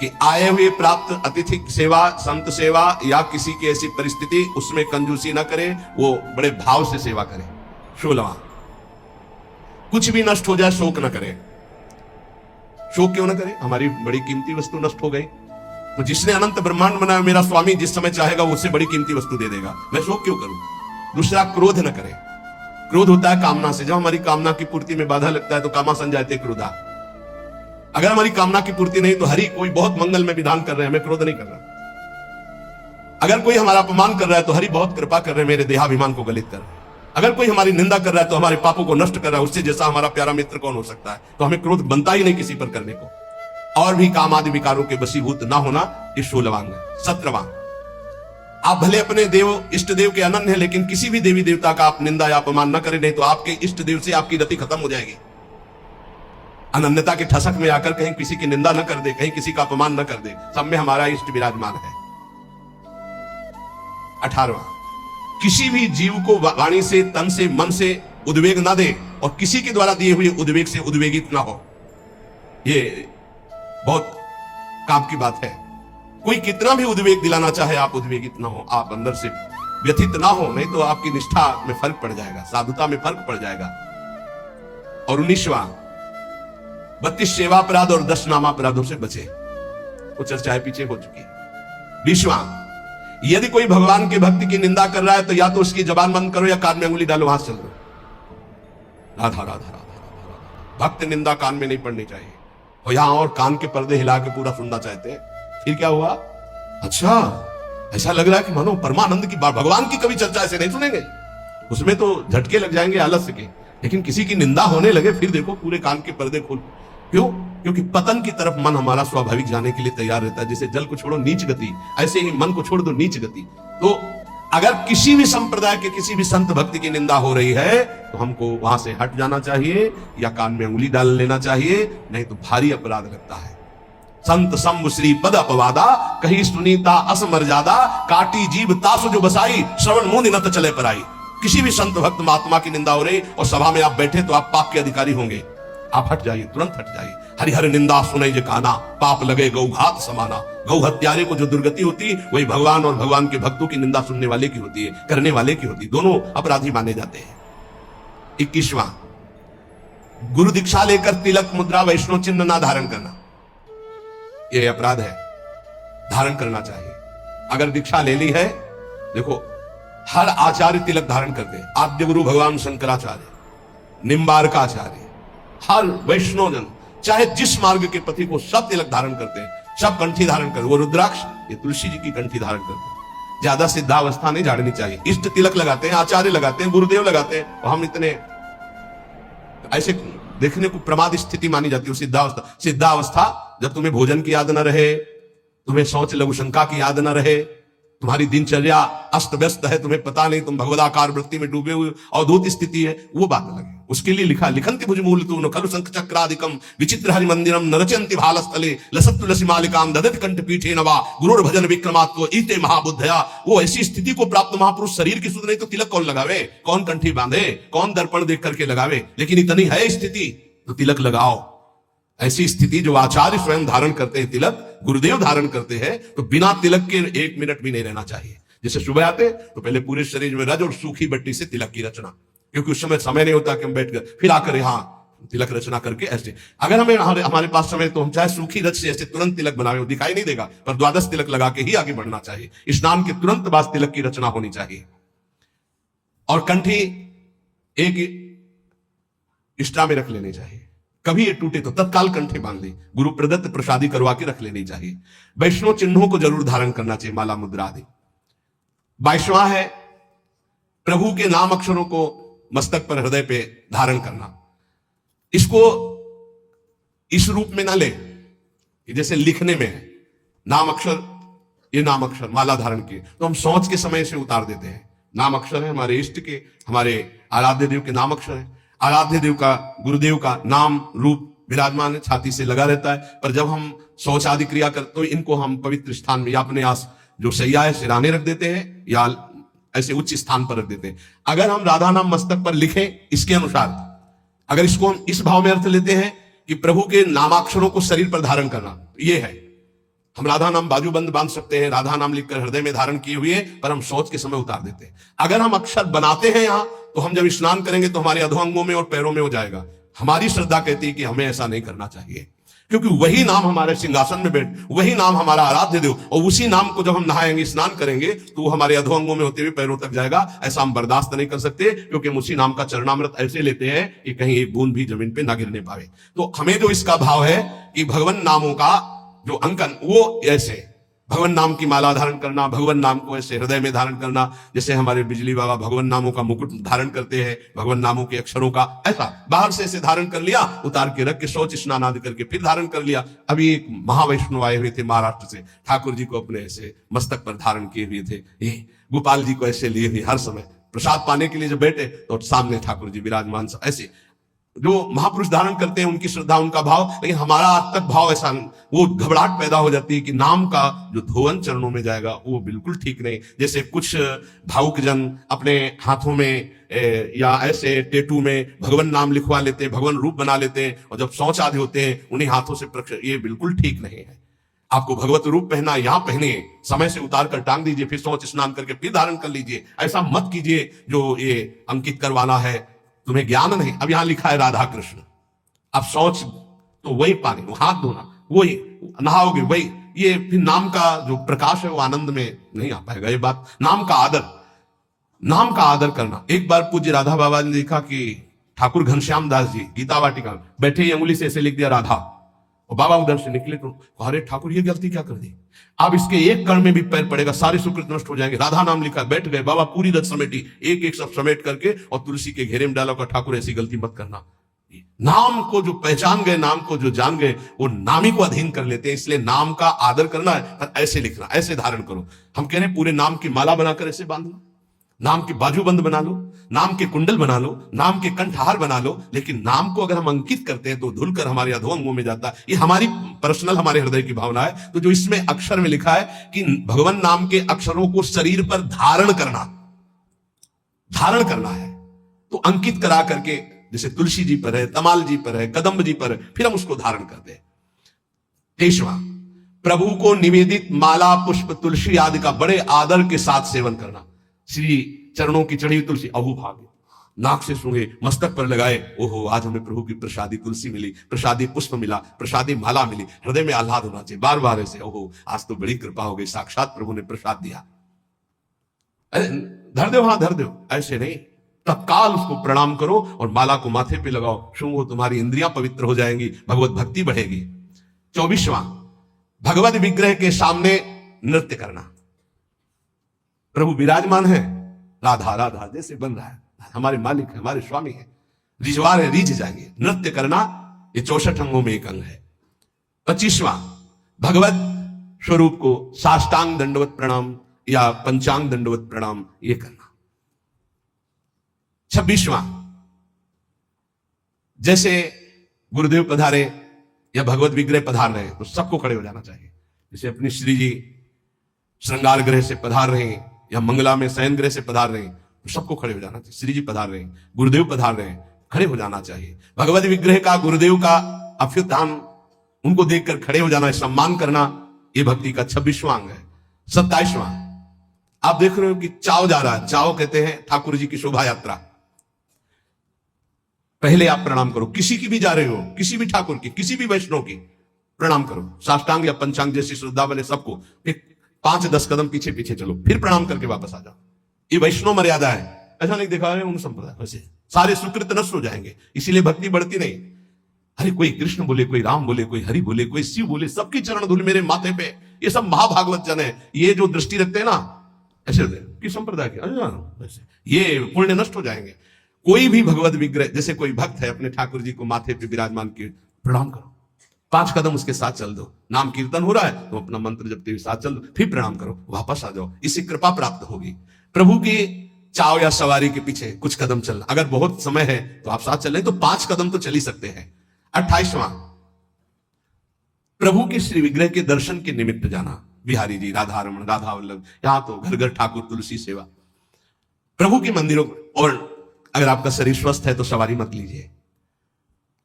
कि आए हुए प्राप्त अतिथि सेवा, संत सेवा या किसी की ऐसी परिस्थिति, उसमें कंजूसी ना करे, वो बड़े भाव से सेवा करे। 16वां, कुछ भी नष्ट हो जाए शोक ना करे। शोक क्यों ना करे? हमारी बड़ी कीमती वस्तु नष्ट हो गई तो जिसने अनंत ब्रह्मांड बनाया, मेरा स्वामी जिस समय चाहेगा वो उससे बड़ी कीमती वस्तु दे देगा, मैं शोक क्यों करूं? दूसरा, क्रोध न करे। क्रोध होता है कामना से। जब हमारी कामना की पूर्ति में बाधा लगता है तो कामा संजायते क्रोधा। अगर हमारी कामना की पूर्ति नहीं तो हरि कोई बहुत मंगल में विधान कर रहे हैं, मैं क्रोध नहीं कर रहा। अगर कोई हमारा अपमान कर रहा है तो हरि बहुत कृपा कर रहे हैं, मेरे देहाभिमान को गलित कर रहे हैं। अगर कोई हमारी निंदा कर रहा है तो हमारे पापों को नष्ट कर रहा है। उससे जैसा हमारा प्यारा मित्र कौन हो सकता है? तो हमें क्रोध बनता ही नहीं किसी पर करने को। और भी काम आदि विकारों के वशीभूत ना होना, ये 16वां अंग है। 17वां, आप भले अपने देव इष्ट देव के अनन्य हैं, लेकिन किसी भी देवी देवता का आप निंदा या अपमान न करें, नहीं तो आपके इष्ट देव से आपकी गति खत्म हो जाएगी। अनन्यता के ठसक में आकर कहीं किसी की निंदा न कर दे, कहीं किसी का अपमान न कर दे। सब में हमारा इष्ट विराजमान है। 18वां, किसी भी जीव को वाणी से, तन से, मन से उद्वेग ना दे और किसी के द्वारा दिए हुए उद्वेग से उद्वेगित ना हो। ये बहुत काम की बात है। कोई कितना भी उद्वेग दिलाना चाहे, आप उद्वेगित ना हो, आप अंदर से व्यथित ना हो, नहीं तो आपकी निष्ठा में फर्क पड़ जाएगा, साधुता में फर्क पड़ जाएगा। और 19वां 32 सेवापराध और 10 नामापराधों से बचे, वो चर्चाएं पीछे हो चुकी है। 20वां, यदि कोई भगवान के भक्ति की निंदा कर रहा है तो या तो उसकी जबान बंद करो या कान में अंगुली डालो, वहां से चल दो। राधा राधा राधा राधा। भक्त निंदा कान में नहीं पड़नी चाहिए। और यहां और कान के पर्दे हिला के पूरा सुनना चाहते हैं, फिर क्या हुआ? अच्छा, ऐसा लग रहा है कि मानो परमानंद की बात, भगवान की कभी चर्चा ऐसे नहीं सुनेंगे, उसमें तो झटके लग जाएंगे आलस्य के। लेकिन किसी की निंदा होने लगे, फिर देखो पूरे कान के पर्दे खोल। क्यों? क्योंकि पतन की तरफ मन हमारा स्वाभाविक जाने के लिए तैयार रहता है। जैसे जल को छोड़ो नीच गति, ऐसे ही मन को छोड़ दो नीच गति। तो अगर किसी भी संप्रदाय के किसी भी संत भक्ति की निंदा हो रही है तो हमको वहां से हट जाना चाहिए या कान में उंगली डाल लेना चाहिए, नहीं तो भारी अपराध लगता है। संत शंभु श्री पद अपवादा, कही सुनीता असमर्यादा, काटी जीव तासु जो बसाई, श्रवण मुनि नत चले पर आई। किसी भी संत भक्त महात्मा की निंदा हो रही और सभा में आप बैठे तो आप पाप के अधिकारी होंगे, आप हट जाइए, तुरंत हट जाइए। हरिहर निंदा सुनई जे काना, पाप लगे गौघात समाना। गौ हत्यारे को जो दुर्गति होती वही भगवान और भगवान के भक्तों की निंदा सुनने वाले की होती है, करने वाले की होती है, दोनों अपराधी माने जाते हैं। 21वां, गुरु दीक्षा लेकर तिलक मुद्रा वैष्णव चिन्ह ना धारण करना, यह अपराध है। धारण करना चाहिए। अगर दीक्षा ले ली है, देखो हर आचार्य तिलक धारण करते हैं। आद्य गुरु भगवान शंकराचार्य, निम्बारकाचार्य, हर वैष्णव जन चाहे जिस मार्ग के पति को सब तिलक धारण करते हैं, सब कंठी धारण करते। वो रुद्राक्ष, ये तुलसी जी की कंठी धारण करते हैं। ज्यादा सिद्धावस्था नहीं झाड़नी चाहिए। इष्ट तिलक लगाते हैं, आचार्य लगाते हैं, गुरुदेव लगाते हैं, और हम इतने ऐसे देखने को प्रमाद स्थिति मानी जाती है। सिद्धावस्था, सिद्धावस्था जब तुम्हें भोजन की याद न रहे, तुम्हें शौच लघु शंका की याद न रहे, तुम्हारी दिनचर्या अस्त व्यस्त है, तुम्हें पता नहीं, तुम भगवदाकार वृत्ति में डूबे हुए अवधूत स्थिति है, वो बात अलग है। उसके लिए लिखा, लिखंति भुज मूल तून खलु शंख चक्रादिकम विचित्र हरि मंदिरम नरचंति भालस्थले लसत तुलसी मालिकाम ददत कंठ पीठे नवा गुरुर भजन विक्रमात्व ईते महाबुद्धया। वो ऐसी स्थिति को प्राप्त महापुरुष शरीर की सुध नहीं तो तिलक कौन लगावे, कौन कंठी बांधे, कौन दर्पण देख करके लगावे। लेकिन इतनी है स्थिति तो तिलक लगाओ। ऐसी स्थिति जो आचार्य स्वयं धारण करते हैं, तिलक गुरुदेव धारण करते हैं, तो बिना तिलक के 1 मिनट भी नहीं रहना चाहिए। जैसे सुबह आते तो पहले पूरे शरीर में रज और सूखी बट्टी से तिलक की रचना, क्योंकि उस समय नहीं होता कि हम बैठ कर फिर आकर यहाँ तिलक रचना करके ऐसे। अगर हमें हमारे पास समय तो हम चाहे सूखी रच से ऐसे तुरंत तिलक बनावे, वो दिखाई नहीं देगा, पर द्वादश तिलक लगा के ही आगे बढ़ना चाहिए। स्नान के तुरंत बाद तिलक की रचना होनी चाहिए। और कंठी एक इष्टा में रख लेनी चाहिए। कभी ये टूटे तो तत्काल कंठे बांध ली, गुरु प्रदत्त प्रसादी करवा के रख लेनी चाहिए। वैष्णव चिन्हों को जरूर धारण करना चाहिए, माला मुद्रा आदि। 22वां है प्रभु के नाम अक्षरों को मस्तक पर हृदय पे धारण करना। इसको इस रूप में ना ले कि जैसे लिखने में है नाम अक्षर, ये नाम अक्षर माला धारण किए तो हम सोच के समय से उतार देते हैं। नाम अक्षर है हमारे इष्ट के, हमारे आराध्य देव के नाम अक्षर है। आराध्य देव का, गुरुदेव का नाम रूप विराजमान है, छाती से लगा रहता है। पर जब हम शौच आदि क्रिया करते तो इनको हम पवित्र स्थान में या अपने आस जो सैया है सिराने रख देते हैं या ऐसे उच्च स्थान पर रख देते हैं। अगर हम राधा नाम मस्तक पर लिखें इसके अनुसार, अगर इसको हम इस भाव में अर्थ लेते हैं कि प्रभु के नामाक्षरों को शरीर पर धारण करना, ये है हम राधा नाम बाजूबंद बांध सकते हैं, राधा नाम लिखकर हृदय में धारण किए हुए, पर हम शौच के समय उतार देते हैं। अगर हम अक्षर बनाते हैं यहां तो हम जब स्नान करेंगे तो हमारे अधोअंगों में और पैरों में हो जाएगा। हमारी श्रद्धा कहती है कि हमें ऐसा नहीं करना चाहिए, क्योंकि वही नाम हमारे सिंहासन में बैठ, वही नाम हमारा आराध्य देव, और उसी नाम को जब हम नहाएंगे स्नान करेंगे तो वो हमारे अधोअंगों में होते हुए पैरों तक जाएगा। ऐसा हम बर्दाश्त नहीं कर सकते, क्योंकि हम उसी नाम का चरणामृत ऐसे लेते हैं कि कहीं एक बूंद भी जमीन पे ना गिरने पावे। तो हमें जो इसका भाव है कि भगवान नामों का जो अंकन, वो ऐसे भगवान नाम की माला धारण करना, भगवान नाम को ऐसे हृदय में धारण करना, जैसे हमारे बिजली बाबा भगवान नामों का मुकुट धारण करते हैं, भगवान नामों के अक्षरों का, ऐसा बाहर से ऐसे धारण कर लिया, उतार के रख के शौच स्नान आदि करके फिर धारण कर लिया। अभी एक महावैष्णव आए हुए थे महाराष्ट्र से, ठाकुर जी को अपने ऐसे मस्तक पर धारण किए हुए थे, ये गोपाल जी को ऐसे लिए हुए, हर समय प्रसाद पाने के लिए जब बैठे तो सामने ठाकुर जी विराजमान ऐसे। जो महापुरुष धारण करते हैं उनकी श्रद्धा, उनका भाव, लेकिन हमारा आज तक भाव ऐसा नहीं। वो घबराहट पैदा हो जाती है कि नाम का जो धोवन चरणों में जाएगा वो बिल्कुल ठीक नहीं। जैसे कुछ भावुक जन अपने हाथों में या ऐसे टेटू में भगवान नाम लिखवा लेते हैं, भगवान रूप बना लेते हैं, और जब शौच आदि होते हैं उन्हीं हाथों से ये बिल्कुल ठीक नहीं है। आपको भगवत रूप पहना, यहां पहनिए, समय से उतार कर टांग दीजिए, फिर शौच स्नान करके फिर धारण कर लीजिए। ऐसा मत कीजिए जो ये अंकित करवाना है, तुम्हें ज्ञान नहीं। अब यहां लिखा है राधा कृष्ण, अब शौच तो वही पानी, वो हाथ धोना, वही नहाओगे वही, ये फिर नाम का जो प्रकाश है वो आनंद में नहीं आ पाएगा। ये बात नाम का आदर, नाम का आदर करना। एक बार पूज्य राधा बाबा ने देखा कि ठाकुर घनश्याम दास जी गीता वाटिका बैठे ही अंगुली से ऐसे लिख दिया राधा, और बाबा उधर से निकले तो अरे ठाकुर ये गलती क्या कर दी, अब इसके एक कण में भी पैर पड़ेगा, सारे सुकृत नष्ट हो जाएंगे। राधा नाम लिखा, बैठ गए बाबा, पूरी रथ समेटी, एक एक सब समेट करके और तुलसी के घेरे में डाला का ठाकुर ऐसी गलती मत करना। नाम को जो पहचान गए, नाम को जो जान गए, वो नामी को अधीन कर लेते हैं। इसलिए नाम का आदर करना है, पर ऐसे लिखना, ऐसे धारण करो। हम कह रहे हैं पूरे नाम की माला बनाकर ऐसे बांध लो, नाम की बाजूबंद बना लो, नाम के कुंडल बना लो, नाम के कंठहार बना लो, लेकिन नाम को अगर हम अंकित करते हैं तो धुलकर हमारे अधोअंगों में जाता है। ये हमारी पर्सनल, हमारे हृदय की भावना है। तो जो इसमें अक्षर में लिखा है कि भगवान नाम के अक्षरों को शरीर पर धारण करना, धारण करना है, तो अंकित करा करके, जैसे तुलसी जी पर है, तमाल जी पर है, कदम्ब जी पर है, फिर हम उसको धारण करते हैं। 23वां, प्रभु को निवेदित माला, पुष्प, तुलसी आदि का बड़े आदर के साथ सेवन करना। श्री चरणों की चढ़ी हुई तुलसी, अहो भाग्य, नाक से सूंघे, मस्तक पर लगाए, ओहो आज हमें प्रभु की प्रसादी तुलसी मिली, प्रसादी पुष्प मिला, प्रसादी माला मिली, हृदय में आह्लाद होना चाहिए। बार बार ऐसे, ओहो आज तो बड़ी कृपा हो गई, साक्षात प्रभु ने प्रसाद दिया। अरे धर दो, हाँ धर दो, ऐसे नहीं, तत्काल उसको प्रणाम करो और माला को माथे पे लगाओ, सूंघो, तुम्हारी इंद्रियां पवित्र हो जाएंगी, भगवत भक्ति बढ़ेगी। 24वां, भगवत विग्रह के सामने नृत्य करना। प्रभु विराजमान है, राधा राधा जैसे बन रहा है, हमारे मालिक है, हमारे स्वामी है, रिजवार है, रीझ जाएंगे। नृत्य करना ये 64 अंगों में एक अंग है। 25वां, भगवत स्वरूप को साष्टांग दंडवत प्रणाम या पंचांग दंडवत प्रणाम ये करना। 26वां, जैसे गुरुदेव पधारे या भगवत विग्रह पधार रहे तो सबको खड़े हो जाना चाहिए। जैसे अपनी श्री जी श्रृंगार ग्रह से पधार रहे हैं या मंगला में शयन ग्रह से पधार रहे हैं तो सबको खड़े हो जाना चाहिए। श्री जी पधार रहे हैं, गुरुदेव पधार रहे हैं, खड़े हो जाना चाहिए। भगवत विग्रह का, गुरुदेव का अभ्युत्थान, उनको देखकर खड़े हो जाना, सम्मान करना, ये भक्ति का 26वां अंग है। 27वां, आप देख रहे हो कि चाव जा रहा है, चाव कहते हैं ठाकुर जी की शोभा यात्रा। पहले आप प्रणाम करो, किसी की भी जा रहे हो, किसी भी ठाकुर की, किसी भी वैष्णव की प्रणाम करो, साष्टांग या पंचांग जैसी श्रद्धा वाले सबको। फिर 5-10 कदम पीछे पीछे चलो, फिर प्रणाम करके वापस आ जाओ। ये वैष्णव मर्यादा है, ऐसा नहीं दिखा रहे उन संप्रदाय, वैसे सारे सुकृत नष्ट हो जाएंगे, इसीलिए भक्ति बढ़ती नहीं। अरे कोई कृष्ण बोले, कोई राम बोले, कोई हरि बोले, कोई शिव बोले, सबकी चरण धूल मेरे माथे पे, ये सब महाभागवत जन है। ये जो दृष्टि रखते हैं ना ऐसे कि संप्रदाय के, ऐसे ये पुण्य नष्ट हो जाएंगे। कोई भी भगवत विग्रह, जैसे कोई भक्त है अपने ठाकुर जी को माथे पे विराजमान किए, प्रणाम करो, 5 कदम उसके साथ चल दो। नाम कीर्तन हो रहा है तो अपना मंत्र जपते हुए साथ चल दो, फिर प्रणाम करो, वापस आ जाओ, इससे कृपा प्राप्त होगी। प्रभु की चाव या सवारी के पीछे कुछ कदम चलना, अगर बहुत समय है तो आप साथ चल रहे तो 5 कदम तो चल ही सकते हैं। 28वां, प्रभु के श्री विग्रह के दर्शन के निमित्त जाना। बिहारी जी, राधा रमन, राधा वल्लभ, यहां तो घर घर ठाकुर तुलसी सेवा। प्रभु के मंदिरों, और अगर आपका शरीर स्वस्थ है तो सवारी मत लीजिए,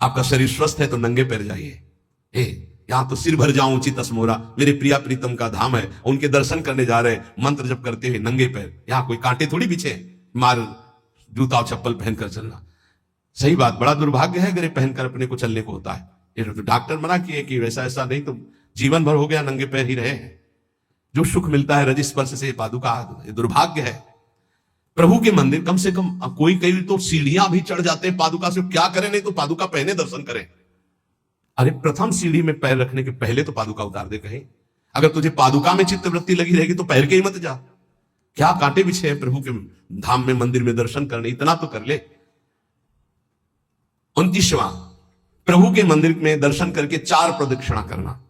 आपका शरीर स्वस्थ है तो नंगे पैर जाइए। यहां तो सिर भर जाऊं उचित असमोरा, मेरे प्रिया प्रीतम का धाम है, उनके दर्शन करने जा रहे, मंत्र जप करते हुए नंगे पैर, यहां कोई कांटे थोड़ी पीछे मार जूता और चप्पल पहनकर चलना। सही बात, बड़ा दुर्भाग्य है अगर ये पहनकर अपने को चलने को होता है। ये तो डॉक्टर मना किए कि वैसा ऐसा नहीं, तो जीवन भर हो गया नंगे पैर ही रहे। जो सुख मिलता है रज स्पर्श से पादुका, ये दुर्भाग्य है। प्रभु के मंदिर कम से कम, कोई कई तो सीढ़ियां भी चढ़ जाते हैं पादुका से, क्या करें, नहीं तो पादुका पहने दर्शन करें। अरे प्रथम सीढ़ी में पैर रखने के पहले तो पादुका उतार दे कहीं। अगर तुझे पादुका में चित्त वृत्ति लगी रहेगी तो पैर के ही मत जा। क्या कांटे बिछे हैं प्रभु के धाम में, मंदिर में दर्शन करने, इतना तो कर ले। 29वां, प्रभु के मंदिर में दर्शन करके 4 प्रदक्षिणा करना।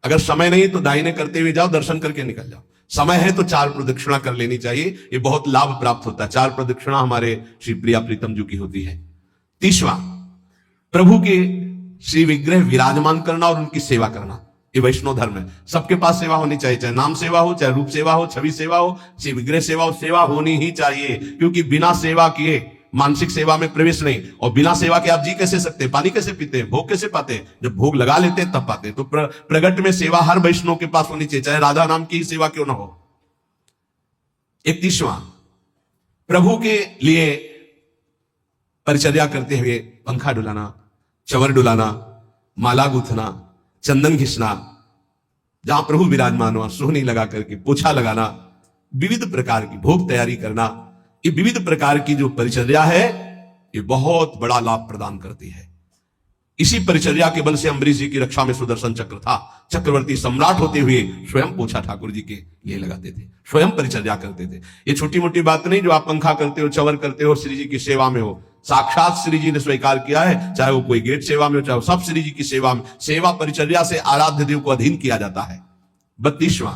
अगर समय नहीं तो दाहिने करते हुए जाओ, दर्शन करके निकल जाओ। समय है तो 4 प्रदक्षिणा कर लेनी चाहिए, ये बहुत लाभ प्राप्त होता है। 4 प्रदक्षिणा हमारे श्री प्रिया प्रीतम जी की होती है। 30वां, प्रभु के श्री विग्रह विराजमान करना और उनकी सेवा करना, ये वैष्णव धर्म है। सबके पास सेवा होनी चाहिए, चाहे नाम सेवा हो, चाहे रूप सेवा हो, छवि सेवा हो, श्री विग्रह सेवा हो, सेवा होनी ही चाहिए। क्योंकि बिना सेवा किए मानसिक सेवा में प्रवेश नहीं, और बिना सेवा के आप जी कैसे सकते हैं, पानी कैसे पीते हैं, भोग कैसे पाते हैं? जब भोग लगा लेते हैं तब पाते हैं। तो प्रगट में सेवा हर वैष्णव के पास होनी चाहिए, चाहे राधा नाम की सेवा क्यों ना हो। 31वां, प्रभु के लिए परिचर्या करते हुए पंखा डुलाना, चवर डुलाना, माला गूंथना, चंदन घिसना, जहां प्रभु विराजमान हो सोहनी लगा करके पोछा लगाना, विविध प्रकार की भोग तैयारी करना, ये विविध प्रकार की जो परिचर्या है ये बहुत बड़ा लाभ प्रदान करती है। इसी परिचर्या के बल से अम्बरीश जी की रक्षा में सुदर्शन चक्र था। चक्रवर्ती सम्राट होते हुए स्वयं पोछा ठाकुर जी के लिए लगाते थे, स्वयं परिचर्या करते थे। ये छोटी मोटी बात नहीं जो आप पंखा करते हो, चवर करते हो, श्री जी की सेवा में हो। साक्षात श्री जी ने स्वीकार किया है, चाहे वो कोई गेट सेवा में हो, चाहे सब श्री जी की सेवा में। सेवा परिचर्या से आराध्य देव को अधीन किया जाता है। 32वां,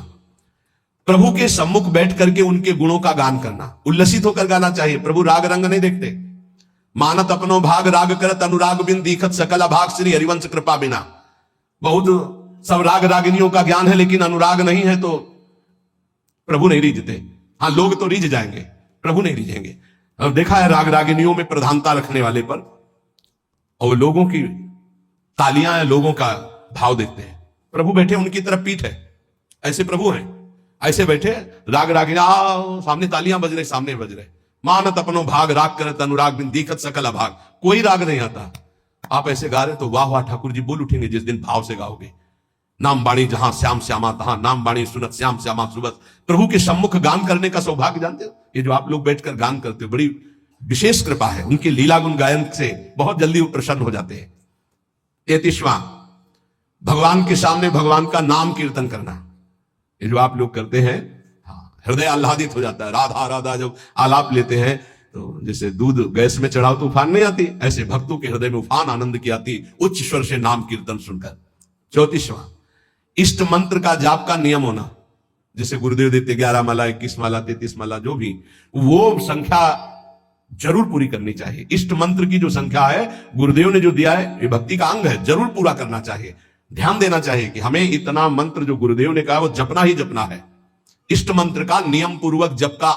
प्रभु के सम्मुख बैठ करके उनके गुणों का गान करना, उल्लसित होकर गाना चाहिए। प्रभु राग रंग नहीं देखते। मानत अपनो भाग राग करत अनुराग बिन दीखत सकल भाग श्री हरिवंश कृपा बिना। बहुत सब राग रागिनियों का ज्ञान है लेकिन अनुराग नहीं है तो प्रभु नहीं रीझते। हाँ, लोग तो रीझ जाएंगे, प्रभु नहीं रीझेंगे। अब देखा है राग रागिनियों में प्रधानता रखने वाले पर, और लोगों की तालियां है, लोगों का भाव देखते हैं। प्रभु बैठे उनकी तरफ पीठ है, ऐसे प्रभु हैं, ऐसे बैठे राग रागिनी, सामने तालियां बज रहे, सामने बज रहे। मानत अपनो भाग राग करत अनुराग बिन दीखत सकल अभाग। कोई राग नहीं आता, आप ऐसे गा रहे तो वाह वाह ठाकुर जी बोल उठेंगे जिस दिन भाव से गाओगे। नाम बाणी जहां श्याम श्यामा तहां, नाम बाणी सुनत श्याम श्यामा सुबत। प्रभु के सम्मुख गान करने का सौभाग्य जानते हो, ये जो आप लोग बैठकर गान करते हो बड़ी विशेष कृपा है। उनके लीला गुण गायन से बहुत जल्दी वो प्रसन्न हो जाते हैं। 33वां, भगवान के सामने भगवान का नाम कीर्तन करना, ये जो आप लोग करते हैं, हृदय आह्लादित हो जाता है। राधा राधा जब आलाप लेते हैं तो जैसे दूध गैस में चढ़ाओ तो उफान नहीं आती, ऐसे भक्तों के हृदय में उफान आनंद की आती उच्च स्वर से नाम कीर्तन सुनकर। 34वां, इष्ट मंत्र का जाप का नियम होना, जैसे गुरुदेव देते 11 माला, 21 माला, 33 माला, जो भी वो संख्या जरूर पूरी करनी चाहिए। इष्ट मंत्र की जो संख्या है गुरुदेव ने जो दिया है, ये भक्ति का अंग है, जरूर पूरा करना चाहिए। ध्यान देना चाहिए कि हमें इतना मंत्र जो गुरुदेव ने कहा वो जपना ही जपना है। इष्ट मंत्र का नियम पूर्वक जप का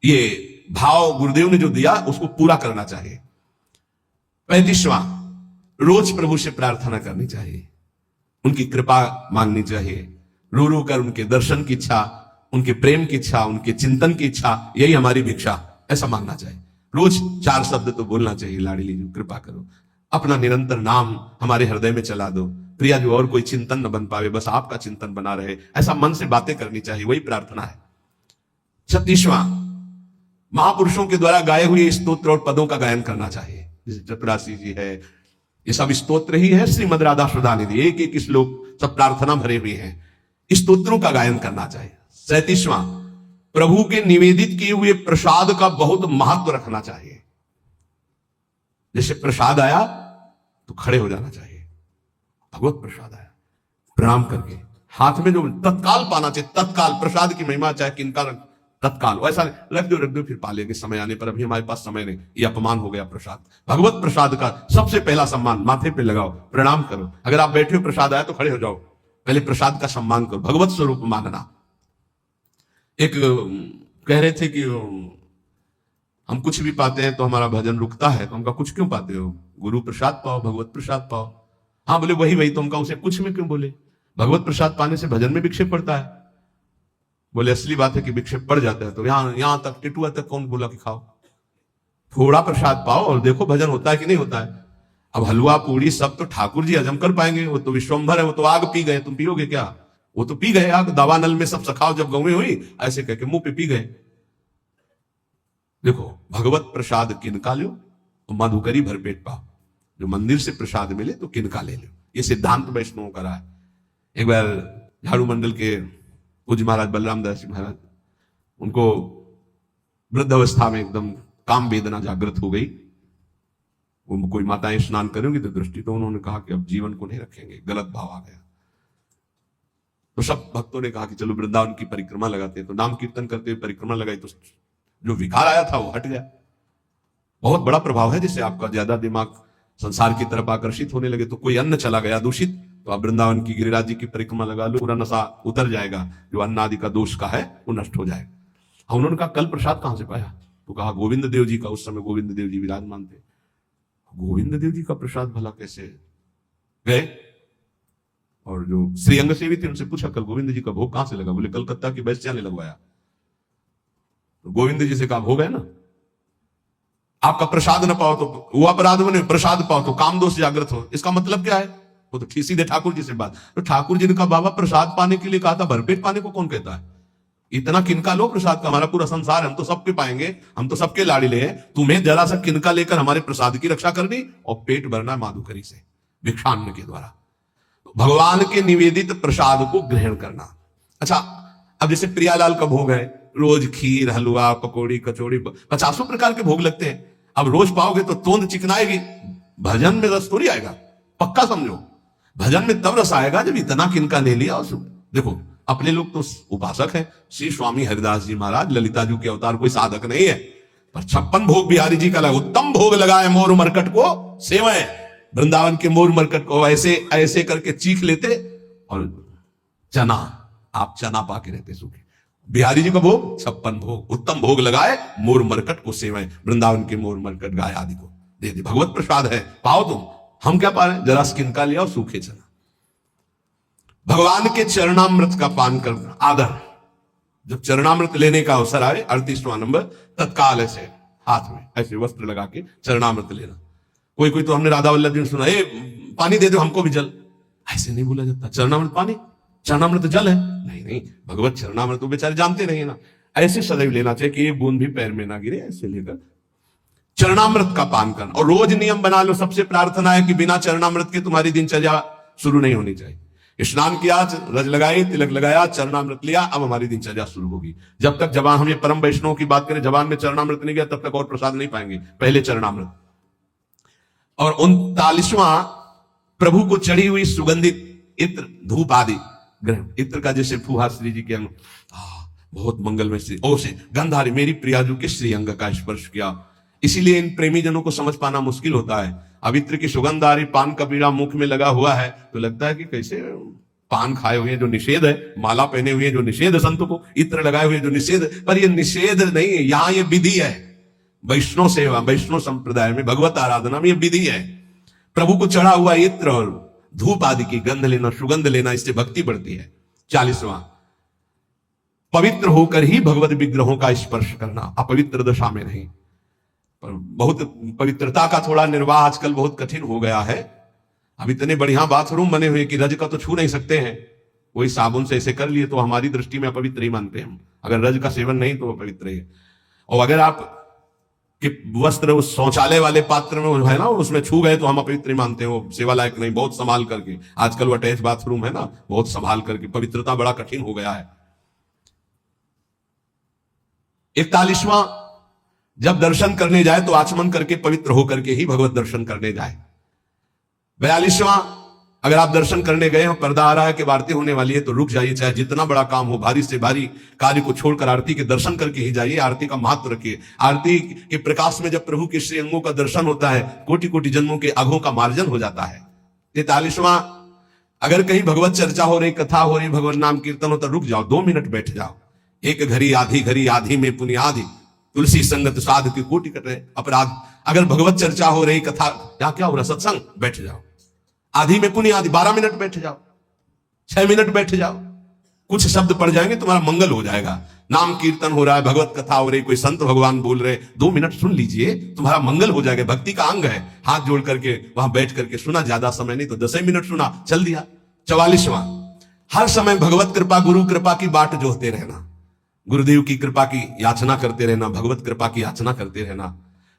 ये भाव गुरुदेव ने जो दिया उसको पूरा करना चाहिए। 35वां, रोज प्रभु से प्रार्थना करनी चाहिए, उनकी कृपा मांगनी चाहिए। रो रो कर उनके दर्शन की इच्छा, उनके प्रेम की इच्छा, उनके चिंतन की इच्छा, यही हमारी भिक्षा, ऐसा मांगना चाहिए। रोज 4 शब्द तो बोलना चाहिए, लाडली जी कृपा करो, अपना निरंतर नाम हमारे हृदय में चला दो, प्रिया जो और कोई चिंतन न बन पावे, बस आपका चिंतन बना रहे, ऐसा मन से बातें करनी चाहिए, वही प्रार्थना है। 36वां, महापुरुषों के द्वारा गाए हुए स्तोत्र और पदों का गायन करना चाहिए, जैसे चपरासी जी है, ये सब स्तोत्र ही है। श्रीमद राधा सुधा निधि, एक एक श्लोक सब प्रार्थना भरे हुए हैं, स्तोत्रों का गायन करना चाहिए। 37वां, प्रभु के निवेदित किए हुए प्रसाद का बहुत महत्व रखना चाहिए। जैसे प्रसाद आया तो खड़े हो जाना चाहिए, भगवत प्रसाद आया, प्रणाम करके हाथ में जो तत्काल पाना चाहिए, तत्काल। प्रसाद की महिमा चाहे किनका तत्काल, वैसा रख दो फिर पा लेंगे समय आने पर, अभी हमारे पास समय नहीं, ये अपमान हो गया प्रसाद। भगवत प्रसाद का सबसे पहला सम्मान माथे पे लगाओ, प्रणाम करो। अगर आप बैठे हो प्रसाद आया तो खड़े हो जाओ, पहले प्रसाद का सम्मान करो, भगवत स्वरूप मानना। एक कह रहे थे कि हम कुछ भी पाते हैं तो हमारा भजन रुकता है, तो हमका कुछ क्यों पाते हो? गुरु प्रसाद पाओ, भगवत प्रसाद पाओ। हाँ बोले वही तो हमका उसे कुछ में क्यों बोले? भगवत प्रसाद पाने से भजन में विक्षेप पड़ता है। बोले असली बात है कि विक्षेप पड़ जाता है, तो यहां तक टिटुआ तक कौन बोला कि खाओ? थोड़ा प्रसाद पाओ और देखो भजन होता है कि नहीं होता है। अब हलवा पूड़ी सब तो ठाकुर जी हजम कर पाएंगे, वो तो विश्वम्भर है, वो तो आग पी गए, तुम पियोगे क्या? वो तो पी गए आग, दावानल में सब सखाओ जब गौएं हुई, ऐसे कह के मुंह पे पी गए। देखो भगवत प्रसाद किनका लो तो मधुकरी भरपेट पाओ, जो मंदिर से प्रसाद मिले तो किनका ले लो, ये सिद्धांत वैष्णव का रहा है। एक बार झाड़ू मंडल के पूज्य महाराज बलराम दास जी महाराज, उनको वृद्ध अवस्था में एकदम काम वेदना जागृत हो गई। वो कोई माताएं स्नान करेंगी तो दृष्टि, तो उन्होंने कहा कि अब जीवन को नहीं रखेंगे, गलत भाव आ गया। तो सब भक्तों ने कहा कि चलो वृंदावन की परिक्रमा लगाते हैं, तो नाम कीर्तन करते हुए परिक्रमा लगाई तो जो विकार आया था वो हट गया। बहुत बड़ा प्रभाव है, जिससे आपका ज्यादा दिमाग संसार की तरफ आकर्षित होने लगे, तो कोई अन्न चला गया दूषित, तो आप वृंदावन की गिरिराज जी की परिक्रमा लगा लो, पूरा नशा उतर जाएगा, जो अन्न आदि का दोष का है वो नष्ट हो जाएगा। उन्होंने कहा कल प्रसाद कहां से पाया? तो कहा गोविंद देव जी का, उस समय गोविंद देव जी विराजमान थे। गोविंद देव जी का प्रसाद भला कैसे? गए और जो श्रीअंग सेवी थे उनसे पूछा कल गोविंद जी का भोग कहां से लगा? बोले कलकत्ता की वैश्या ने लगवाया। तो गोविंद जी से कहा भोग है ना, आपका प्रसाद न पाओ तो वो अपराध बने, प्रसाद पाओ तो काम दोष जागृत हो। इसका मतलब क्या है? वो तो सीधे ठाकुर जी से बात। तो ठाकुर जी ने कहा बाबा प्रसाद पाने के लिए कहा था, भरपेट पाने को कौन कहता है? इतना किनका लो प्रसाद का, हमारा पूरा संसार है, हम तो सबके पाएंगे, हम तो सबके लाड़िले हैं, तुम्हें जरा सा किनका लेकर हमारे प्रसाद की रक्षा करनी और पेट भरना माधुकरी से भिक्षान्न के द्वारा, तो भगवान के निवेदित प्रसाद को ग्रहण करना। अच्छा, अब जैसे प्रियालाल का भोग है, रोज खीर हलवा पकौड़ी कचौड़ी 50 प्रकार के भोग लगते हैं। अब रोज पाओगे तो तोंद चिकनाएगी, भजन में रस थोड़ी आएगा, पक्का समझो। भजन में तब रस आएगा जब इतना किनका ले लिया। और देखो अपने लोग तो उपासक हैं, श्री स्वामी हरिदास जी महाराज ललिता जी के अवतार, कोई साधक नहीं है, पर 56 भोग बिहारी जी का लगा, उत्तम भोग लगाए मोर मरकट को सेवाएं। वृंदावन के मोर मरकट को ऐसे ऐसे करके चीख लेते, और चना, आप चना पाके रहते सूखे। बिहारी जी का भोग 56 भोग, उत्तम भोग लगाए मोर मरकट को सेवाएं। वृंदावन के मोर मरकट गाय आदि को दे दे, भगवत प्रसाद है, पाओ तुम। हम क्या पा रहे हैं? जरा स्किन का लिया और सूखे चना। भगवान के चरणामृत का पान करना आदर। जब चरणामृत लेने का अवसर आए, 38वां नंबर, तत्काल ऐसे हाथ में ऐसे वस्त्र लगा के चरणामृत लेना। कोई कोई तो हमने राधा वल्लभ जी ने सुना, पानी दे दो हमको भी जल, ऐसे नहीं बोला जाता। चरणामृत पानी, चरणामृत जल है, नहीं नहीं, भगवत चरणामृत तो बेचारे जानते नहीं ना, ऐसे सदैव लेना चाहिए कि एक बूंद भी पैर में ना गिरे, ऐसे लेकर चरणामृत का पान करना। और रोज नियम बना लो, सबसे प्रार्थना है कि बिना चरणामृत के तुम्हारी दिनचर्या शुरू नहीं होनी चाहिए। स्नान किया, रज लगाई, तिलक लगाया, चरणामृत लिया, अब हमारी दिनचर्या शुरू होगी। जब तक जबान, हम ये परम वैष्णव की बात करें, जबान में चरणामृत नहीं गया तब तक और प्रसाद नहीं पाएंगे, पहले चरणामृत। और 39वां, प्रभु को चढ़ी हुई सुगंधित इत्र धूप आदि ग्रहण। इत्र का जैसे फुहा श्री जी के अंग, बहुत मंगलमय श्री ओ से गंधारी मेरी प्रियाजू के श्री अंग का स्पर्श किया। इसीलिए इन प्रेमी जनों को समझ पाना मुश्किल होता है। अब इत्र की सुगंधारी पान का पीड़ा मुख में लगा हुआ है तो लगता है कि कैसे पान खाए हुए जो निषेध है, माला पहने हुए जो निषेध, संत को इत्र लगाए हुए जो निषेध, पर ये निषेध नहीं है, यहां ये विधि है। वैष्णव सेवा, वैष्णव संप्रदाय में भगवत आराधना में ये विधि है। प्रभु को चढ़ा हुआ इत्र और धूप आदि की गंध लेना, सुगंध लेना, इससे भक्ति बढ़ती है। 40वां, पवित्र होकर ही भगवत विग्रहों का स्पर्श करना, अपवित्र दशा में नहीं। पर बहुत पवित्रता का थोड़ा निर्वाह आजकल बहुत कठिन हो गया है। अब इतने बढ़िया बाथरूम बने हुए कि रज का तो छू नहीं सकते हैं, वही साबुन से ऐसे कर लिए तो हमारी दृष्टि में अपवित्र ही मानते हैं। अगर रज का सेवन नहीं तो अपवित्र है। और अगर आप कि वस्त्र उस शौचालय वाले पात्र में है ना, उसमें छू गए तो हम अपवित्र मानते हैं, वो सेवा लायक नहीं। बहुत संभाल करके, आजकल वो अटैच बाथरूम है ना, बहुत संभाल करके, पवित्रता बड़ा कठिन हो गया है। 41वां, जब दर्शन करने जाए तो आचमन करके पवित्र होकर के ही भगवत दर्शन करने जाए। 42वां, अगर आप दर्शन करने गए हो, पर्दा आ रहा है कि आरती होने वाली है तो रुक जाइए, चाहे जितना बड़ा काम हो, भारी से भारी कार्य को छोड़कर आरती के दर्शन करके ही जाइए। आरती का महत्व रखिए। आरती के प्रकाश में जब प्रभु के श्री अंगों का दर्शन होता है, कोटि कोटि जन्मों के अघों का मार्जन हो जाता है। 43वां, अगर कहीं भगवत चर्चा हो रही, कथा हो रही, भगवत नाम कीर्तन होता, रुक जाओ, 2 मिनट बैठ जाओ। एक घड़ी आधी में पुण्य आदि, तुलसी संगत साध की कोटि कटे अपराध। अगर भगवत चर्चा हो रही, कथा, यहां क्या हो रहा, सत्संग, बैठ जाओ। आधी में पुण्य आदि, 12 मिनट बैठ जाओ, 6 मिनट बैठ जाओ, कुछ शब्द पढ़ जाएंगे, तुम्हारा मंगल हो जाएगा। नाम कीर्तन हो रहा है, भगवत कथा हो रही, कोई संत भगवान बोल रहे, 2 मिनट सुन लीजिए, तुम्हारा मंगल हो जाएगा। भक्ति का अंग है, हाथ जोड़ करके वहां बैठ करके सुना, ज्यादा समय नहीं तो 10 मिनट सुना, चल दिया। 44वां, हर समय भगवत कृपा, गुरु कृपा की बाट जोहते रहना, गुरुदेव की कृपा की याचना करते रहना, भगवत कृपा की याचना करते रहना,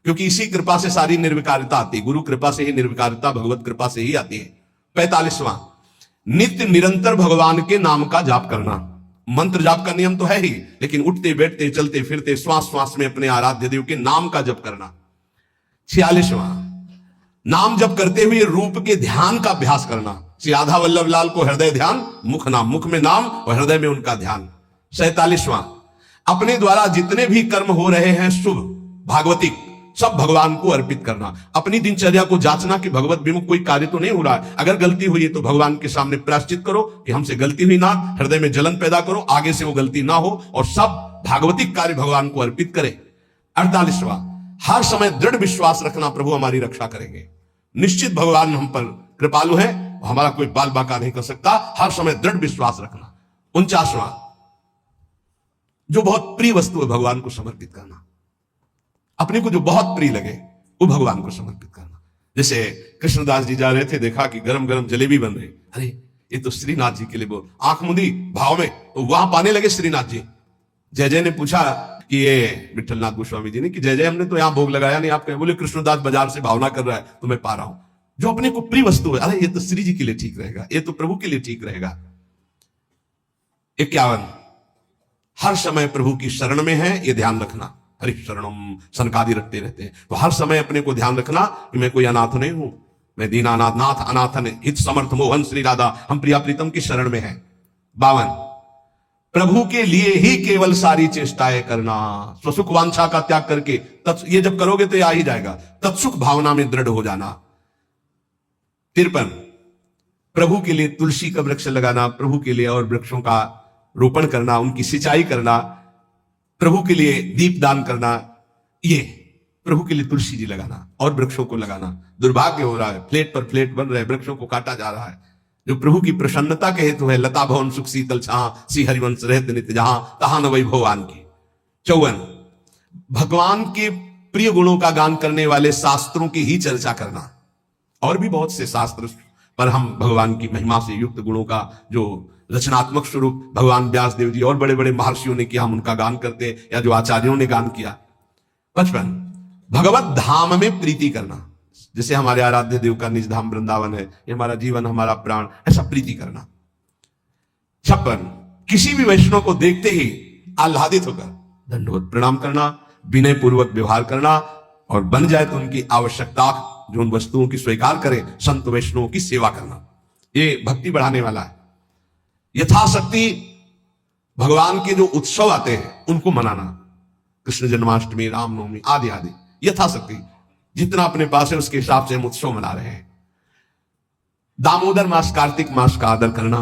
क्योंकि इसी कृपा से सारी निर्विकारिता आती है। गुरु कृपा से ही निर्विकारिता, भगवत कृपा से ही आती है। 45वां, नित्य निरंतर भगवान के नाम का जाप करना। मंत्र जाप का नियम तो है ही, लेकिन उठते बैठते चलते फिरते श्वास श्वास में अपने आराध्य देव के नाम का जप करना। 46वां, नाम जप करते हुए रूप के ध्यान का अभ्यास करना। श्री राधा वल्लभ लाल को हृदय ध्यान, मुख नाम, मुख में नाम और हृदय में उनका ध्यान। 47वां, अपने द्वारा जितने भी कर्म हो रहे हैं शुभ भागवतिक, सब भगवान को अर्पित करना, अपनी दिनचर्या को जांचना कि भगवत विमुख कोई कार्य तो नहीं हो रहा है। अगर गलती हुई है तो भगवान के सामने प्रायश्चित करो कि हमसे गलती हुई ना, हृदय में जलन पैदा करो, आगे से वो गलती ना हो और सब भागवतिक कार्य भगवान को अर्पित करें। 48वां, हर समय दृढ़ विश्वास रखना प्रभु हमारी रक्षा करेंगे। निश्चित भगवान हम पर कृपालु है, हमारा कोई बाल बाका नहीं कर सकता। हर समय दृढ़ विश्वास रखना। 49वां, जो बहुत प्रिय वस्तु है भगवान को समर्पित करना। अपने को जो बहुत प्रिय लगे वो भगवान को समर्पित करना। जैसे कृष्णदास जी जा रहे थे, देखा कि गरम गरम जलेबी बन रही, अरे ये तो श्रीनाथ जी के लिए बोल, आंख मुंदी भाव में, तो वहां पाने लगे श्रीनाथ जी। जय जय ने पूछा कि ये विठलनाथ गोस्वामी जी ने कि जय जय हमने तो यहां भोग लगाया नहीं, आप कहे, बोले कृष्णदास बाजार से भावना कर रहा है तो मैं पा रहा हूं। जो अपने को प्रिय वस्तु है, अरे ये तो श्री जी के लिए ठीक रहेगा, ये तो प्रभु के लिए ठीक रहेगा। 51, हर समय प्रभु की शरण में है, ये ध्यान रखना। हरि शरणम सनकादि रखते रहते हैं, तो हर समय अपने को ध्यान रखना कि मैं कोई अनाथ नहीं हूं, मैं दीनानाथ नाथ अनाथन हित समर्थ मोहन श्री राधा, हम प्रिया प्रीतम की शरण में हैं। 52, प्रभु के लिए ही केवल सारी चेष्टाएं करना, स्वसुख वांछा का त्याग करके, ये जब करोगे तो ये आ ही जाएगा, तत्सुख भावना में दृढ़ हो जाना। 53, प्रभु के लिए तुलसी का वृक्ष लगाना, प्रभु के लिए और वृक्षों का रोपण करना, उनकी सिंचाई करना, प्रभु के लिए दीप दान करना, ये प्रभु के लिए तुलसी जी लगाना और वृक्षों को लगाना। दुर्भाग्य हो रहा है, फ्लेट पर फ्लेट बन रहे, वृक्षों को काटा जा रहा है। जो प्रभु की प्रसन्नता के हेतु है, लता भवन सुख शीतल छां, श्री हरिवंश रहत नित्य जहां, तहां न वैभवान की। 54, भगवान के प्रिय गुणों का गान करने वाले शास्त्रों की ही चर्चा करना। और भी बहुत से शास्त्र, पर हम भगवान की महिमा से युक्त गुणों का जो रचनात्मक स्वरूप भगवान व्यास देव जी और बड़े बड़े महर्षियों ने किया, हम उनका गान करते, या जो आचार्यों ने गान किया। 55, भगवत धाम में प्रीति करना, जैसे हमारे आराध्य देव का निज धाम वृंदावन है, ये हमारा जीवन हमारा प्राण, ऐसा प्रीति करना। 56, किसी भी वैष्णव को देखते ही आह्लादित होकर दंडवत प्रणाम करना, विनय पूर्वक व्यवहार करना, और बन जाए तो उनकी आवश्यकता जो उन वस्तुओं की स्वीकार करे, संत वैष्णवों की सेवा करना, ये भक्ति बढ़ाने वाला है। यथाशक्ति भगवान के जो उत्सव आते हैं उनको मनाना, कृष्ण जन्माष्टमी, रामनवमी आदि आदि, यथाशक्ति जितना अपने पास है उसके हिसाब से हम उत्सव मना रहे हैं। दामोदर मास, कार्तिक मास का आदर करना।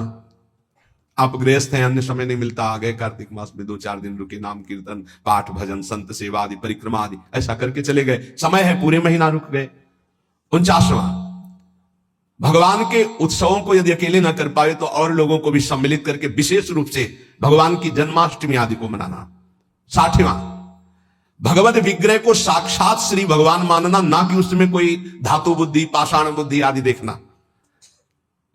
आप गृहस्थ हैं, अन्य समय नहीं मिलता, आ गए कार्तिक मास में 2-4 दिन रुके, नाम कीर्तन पाठ भजन संत सेवा आदि परिक्रमा आदि ऐसा करके चले गए, समय है पूरे महीना रुक गए। 49वां, भगवान के उत्सवों को यदि अकेले ना कर पाए तो और लोगों को भी सम्मिलित करके विशेष रूप से भगवान की जन्माष्टमी आदि को मनाना। 60वां, भगवत विग्रह को साक्षात श्री भगवान मानना, ना कि उसमें कोई धातु बुद्धि पाषाण बुद्धि आदि देखना।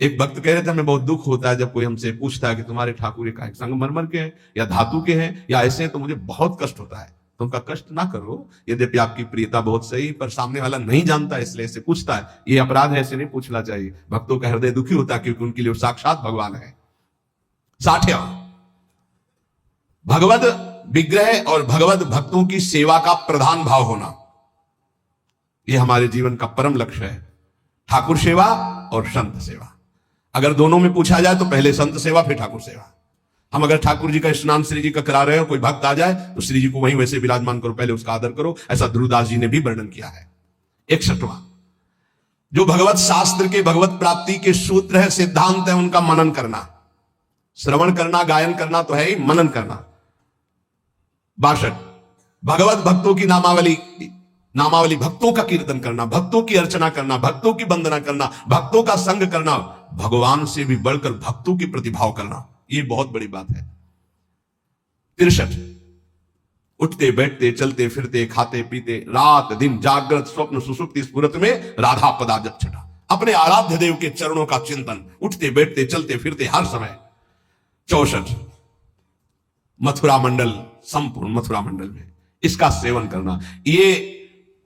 एक भक्त कह रहे थे, हमें बहुत दुख होता है जब कोई हमसे पूछता है कि तुम्हारे ठाकुर का संगमरमर के हैं या धातु के हैं या ऐसे हैं, तो मुझे बहुत कष्ट होता है। तो उनका कष्ट ना करो, यद्यपि आपकी प्रियता बहुत सही, पर सामने वाला नहीं जानता इसलिए ऐसे पूछता है, ये अपराध है, ऐसे नहीं पूछना चाहिए। भक्तों का हृदय दुखी होता है क्योंकि उनके लिए साक्षात भगवान है। 60वां, भगवत विग्रह और भगवत भक्तों की सेवा का प्रधान भाव होना, यह हमारे जीवन का परम लक्ष्य है। ठाकुर सेवा और संत सेवा, अगर दोनों में पूछा जाए तो पहले संत सेवा फिर ठाकुर सेवा। हम अगर ठाकुर जी का स्नान श्री जी का करा रहे हो, कोई भक्त आ जाए तो श्री जी को वहीं वैसे विराजमान करो, पहले उसका आदर करो, ऐसा ध्रुवदास जी ने भी वर्णन किया है। 61वां, जो भगवत शास्त्र के भगवत प्राप्ति के सूत्र है, सिद्धांत है, उनका मनन करना, श्रवण करना, गायन करना तो है ही, मनन करना। 62, भगवत भक्तों की नामावली भक्तों का कीर्तन करना, भक्तों की अर्चना करना, भक्तों की वंदना करना, भक्तों का संग करना, भगवान से भी बढ़कर भक्तों की प्रतिभाव करना, ये बहुत बड़ी बात है। 63, उठते बैठते चलते फिरते खाते पीते रात दिन जागृत स्वप्न सुसुप्ति स्फुरत में राधा पदाजत छटा, अपने आराध्य देव के चरणों का चिंतन, उठते बैठते चलते फिरते हर समय। 64, मथुरा मंडल, संपूर्ण मथुरा मंडल में इसका सेवन करना। ये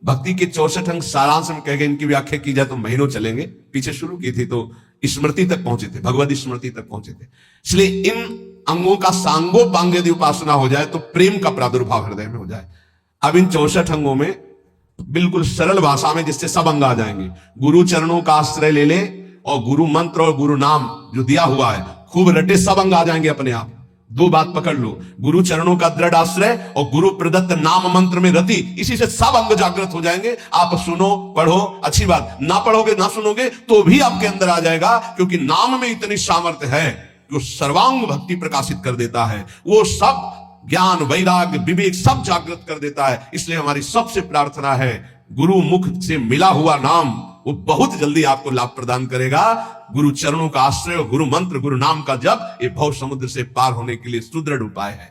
भक्ति के 64 अंग सारांश में कह गए, इनकी व्याख्या की जाए तो महीनों चलेंगे, पीछे शुरू की थी तो स्मृति तक पहुंचे थे, भगवत स्मृति तक पहुंचे थे। इसलिए इन अंगों का सांगोपांग यदि उपासना हो जाए तो प्रेम का प्रादुर्भाव हृदय में हो जाए। अब इन 64 अंगों में बिल्कुल सरल भाषा में जिससे सब अंग आ जाएंगे, गुरु चरणों का आश्रय ले ले और गुरु मंत्र और गुरु नाम जो दिया हुआ है खूब रटे, सब अंग आ जाएंगे अपने आप। दो बात पकड़ लो, गुरु चरणों का दृढ़ आश्रय और गुरु प्रदत्त नाम मंत्र में रति, इसी से सब अंग जागृत हो जाएंगे। आप सुनो, पढ़ो, अच्छी बात, ना पढ़ोगे ना सुनोगे तो भी आपके अंदर आ जाएगा, क्योंकि नाम में इतनी सामर्थ्य है जो सर्वांग भक्ति प्रकाशित कर देता है। वो सब ज्ञान, वैराग्य, विवेक सब जागृत कर देता है। इसलिए हमारी सबसे प्रार्थना है, गुरु मुख से मिला हुआ नाम वो बहुत जल्दी आपको लाभ प्रदान करेगा। गुरु चरणों का आश्रय, गुरु मंत्र, गुरु नाम का जप, ये भव समुद्र से पार होने के लिए सुदृढ़ उपाय है।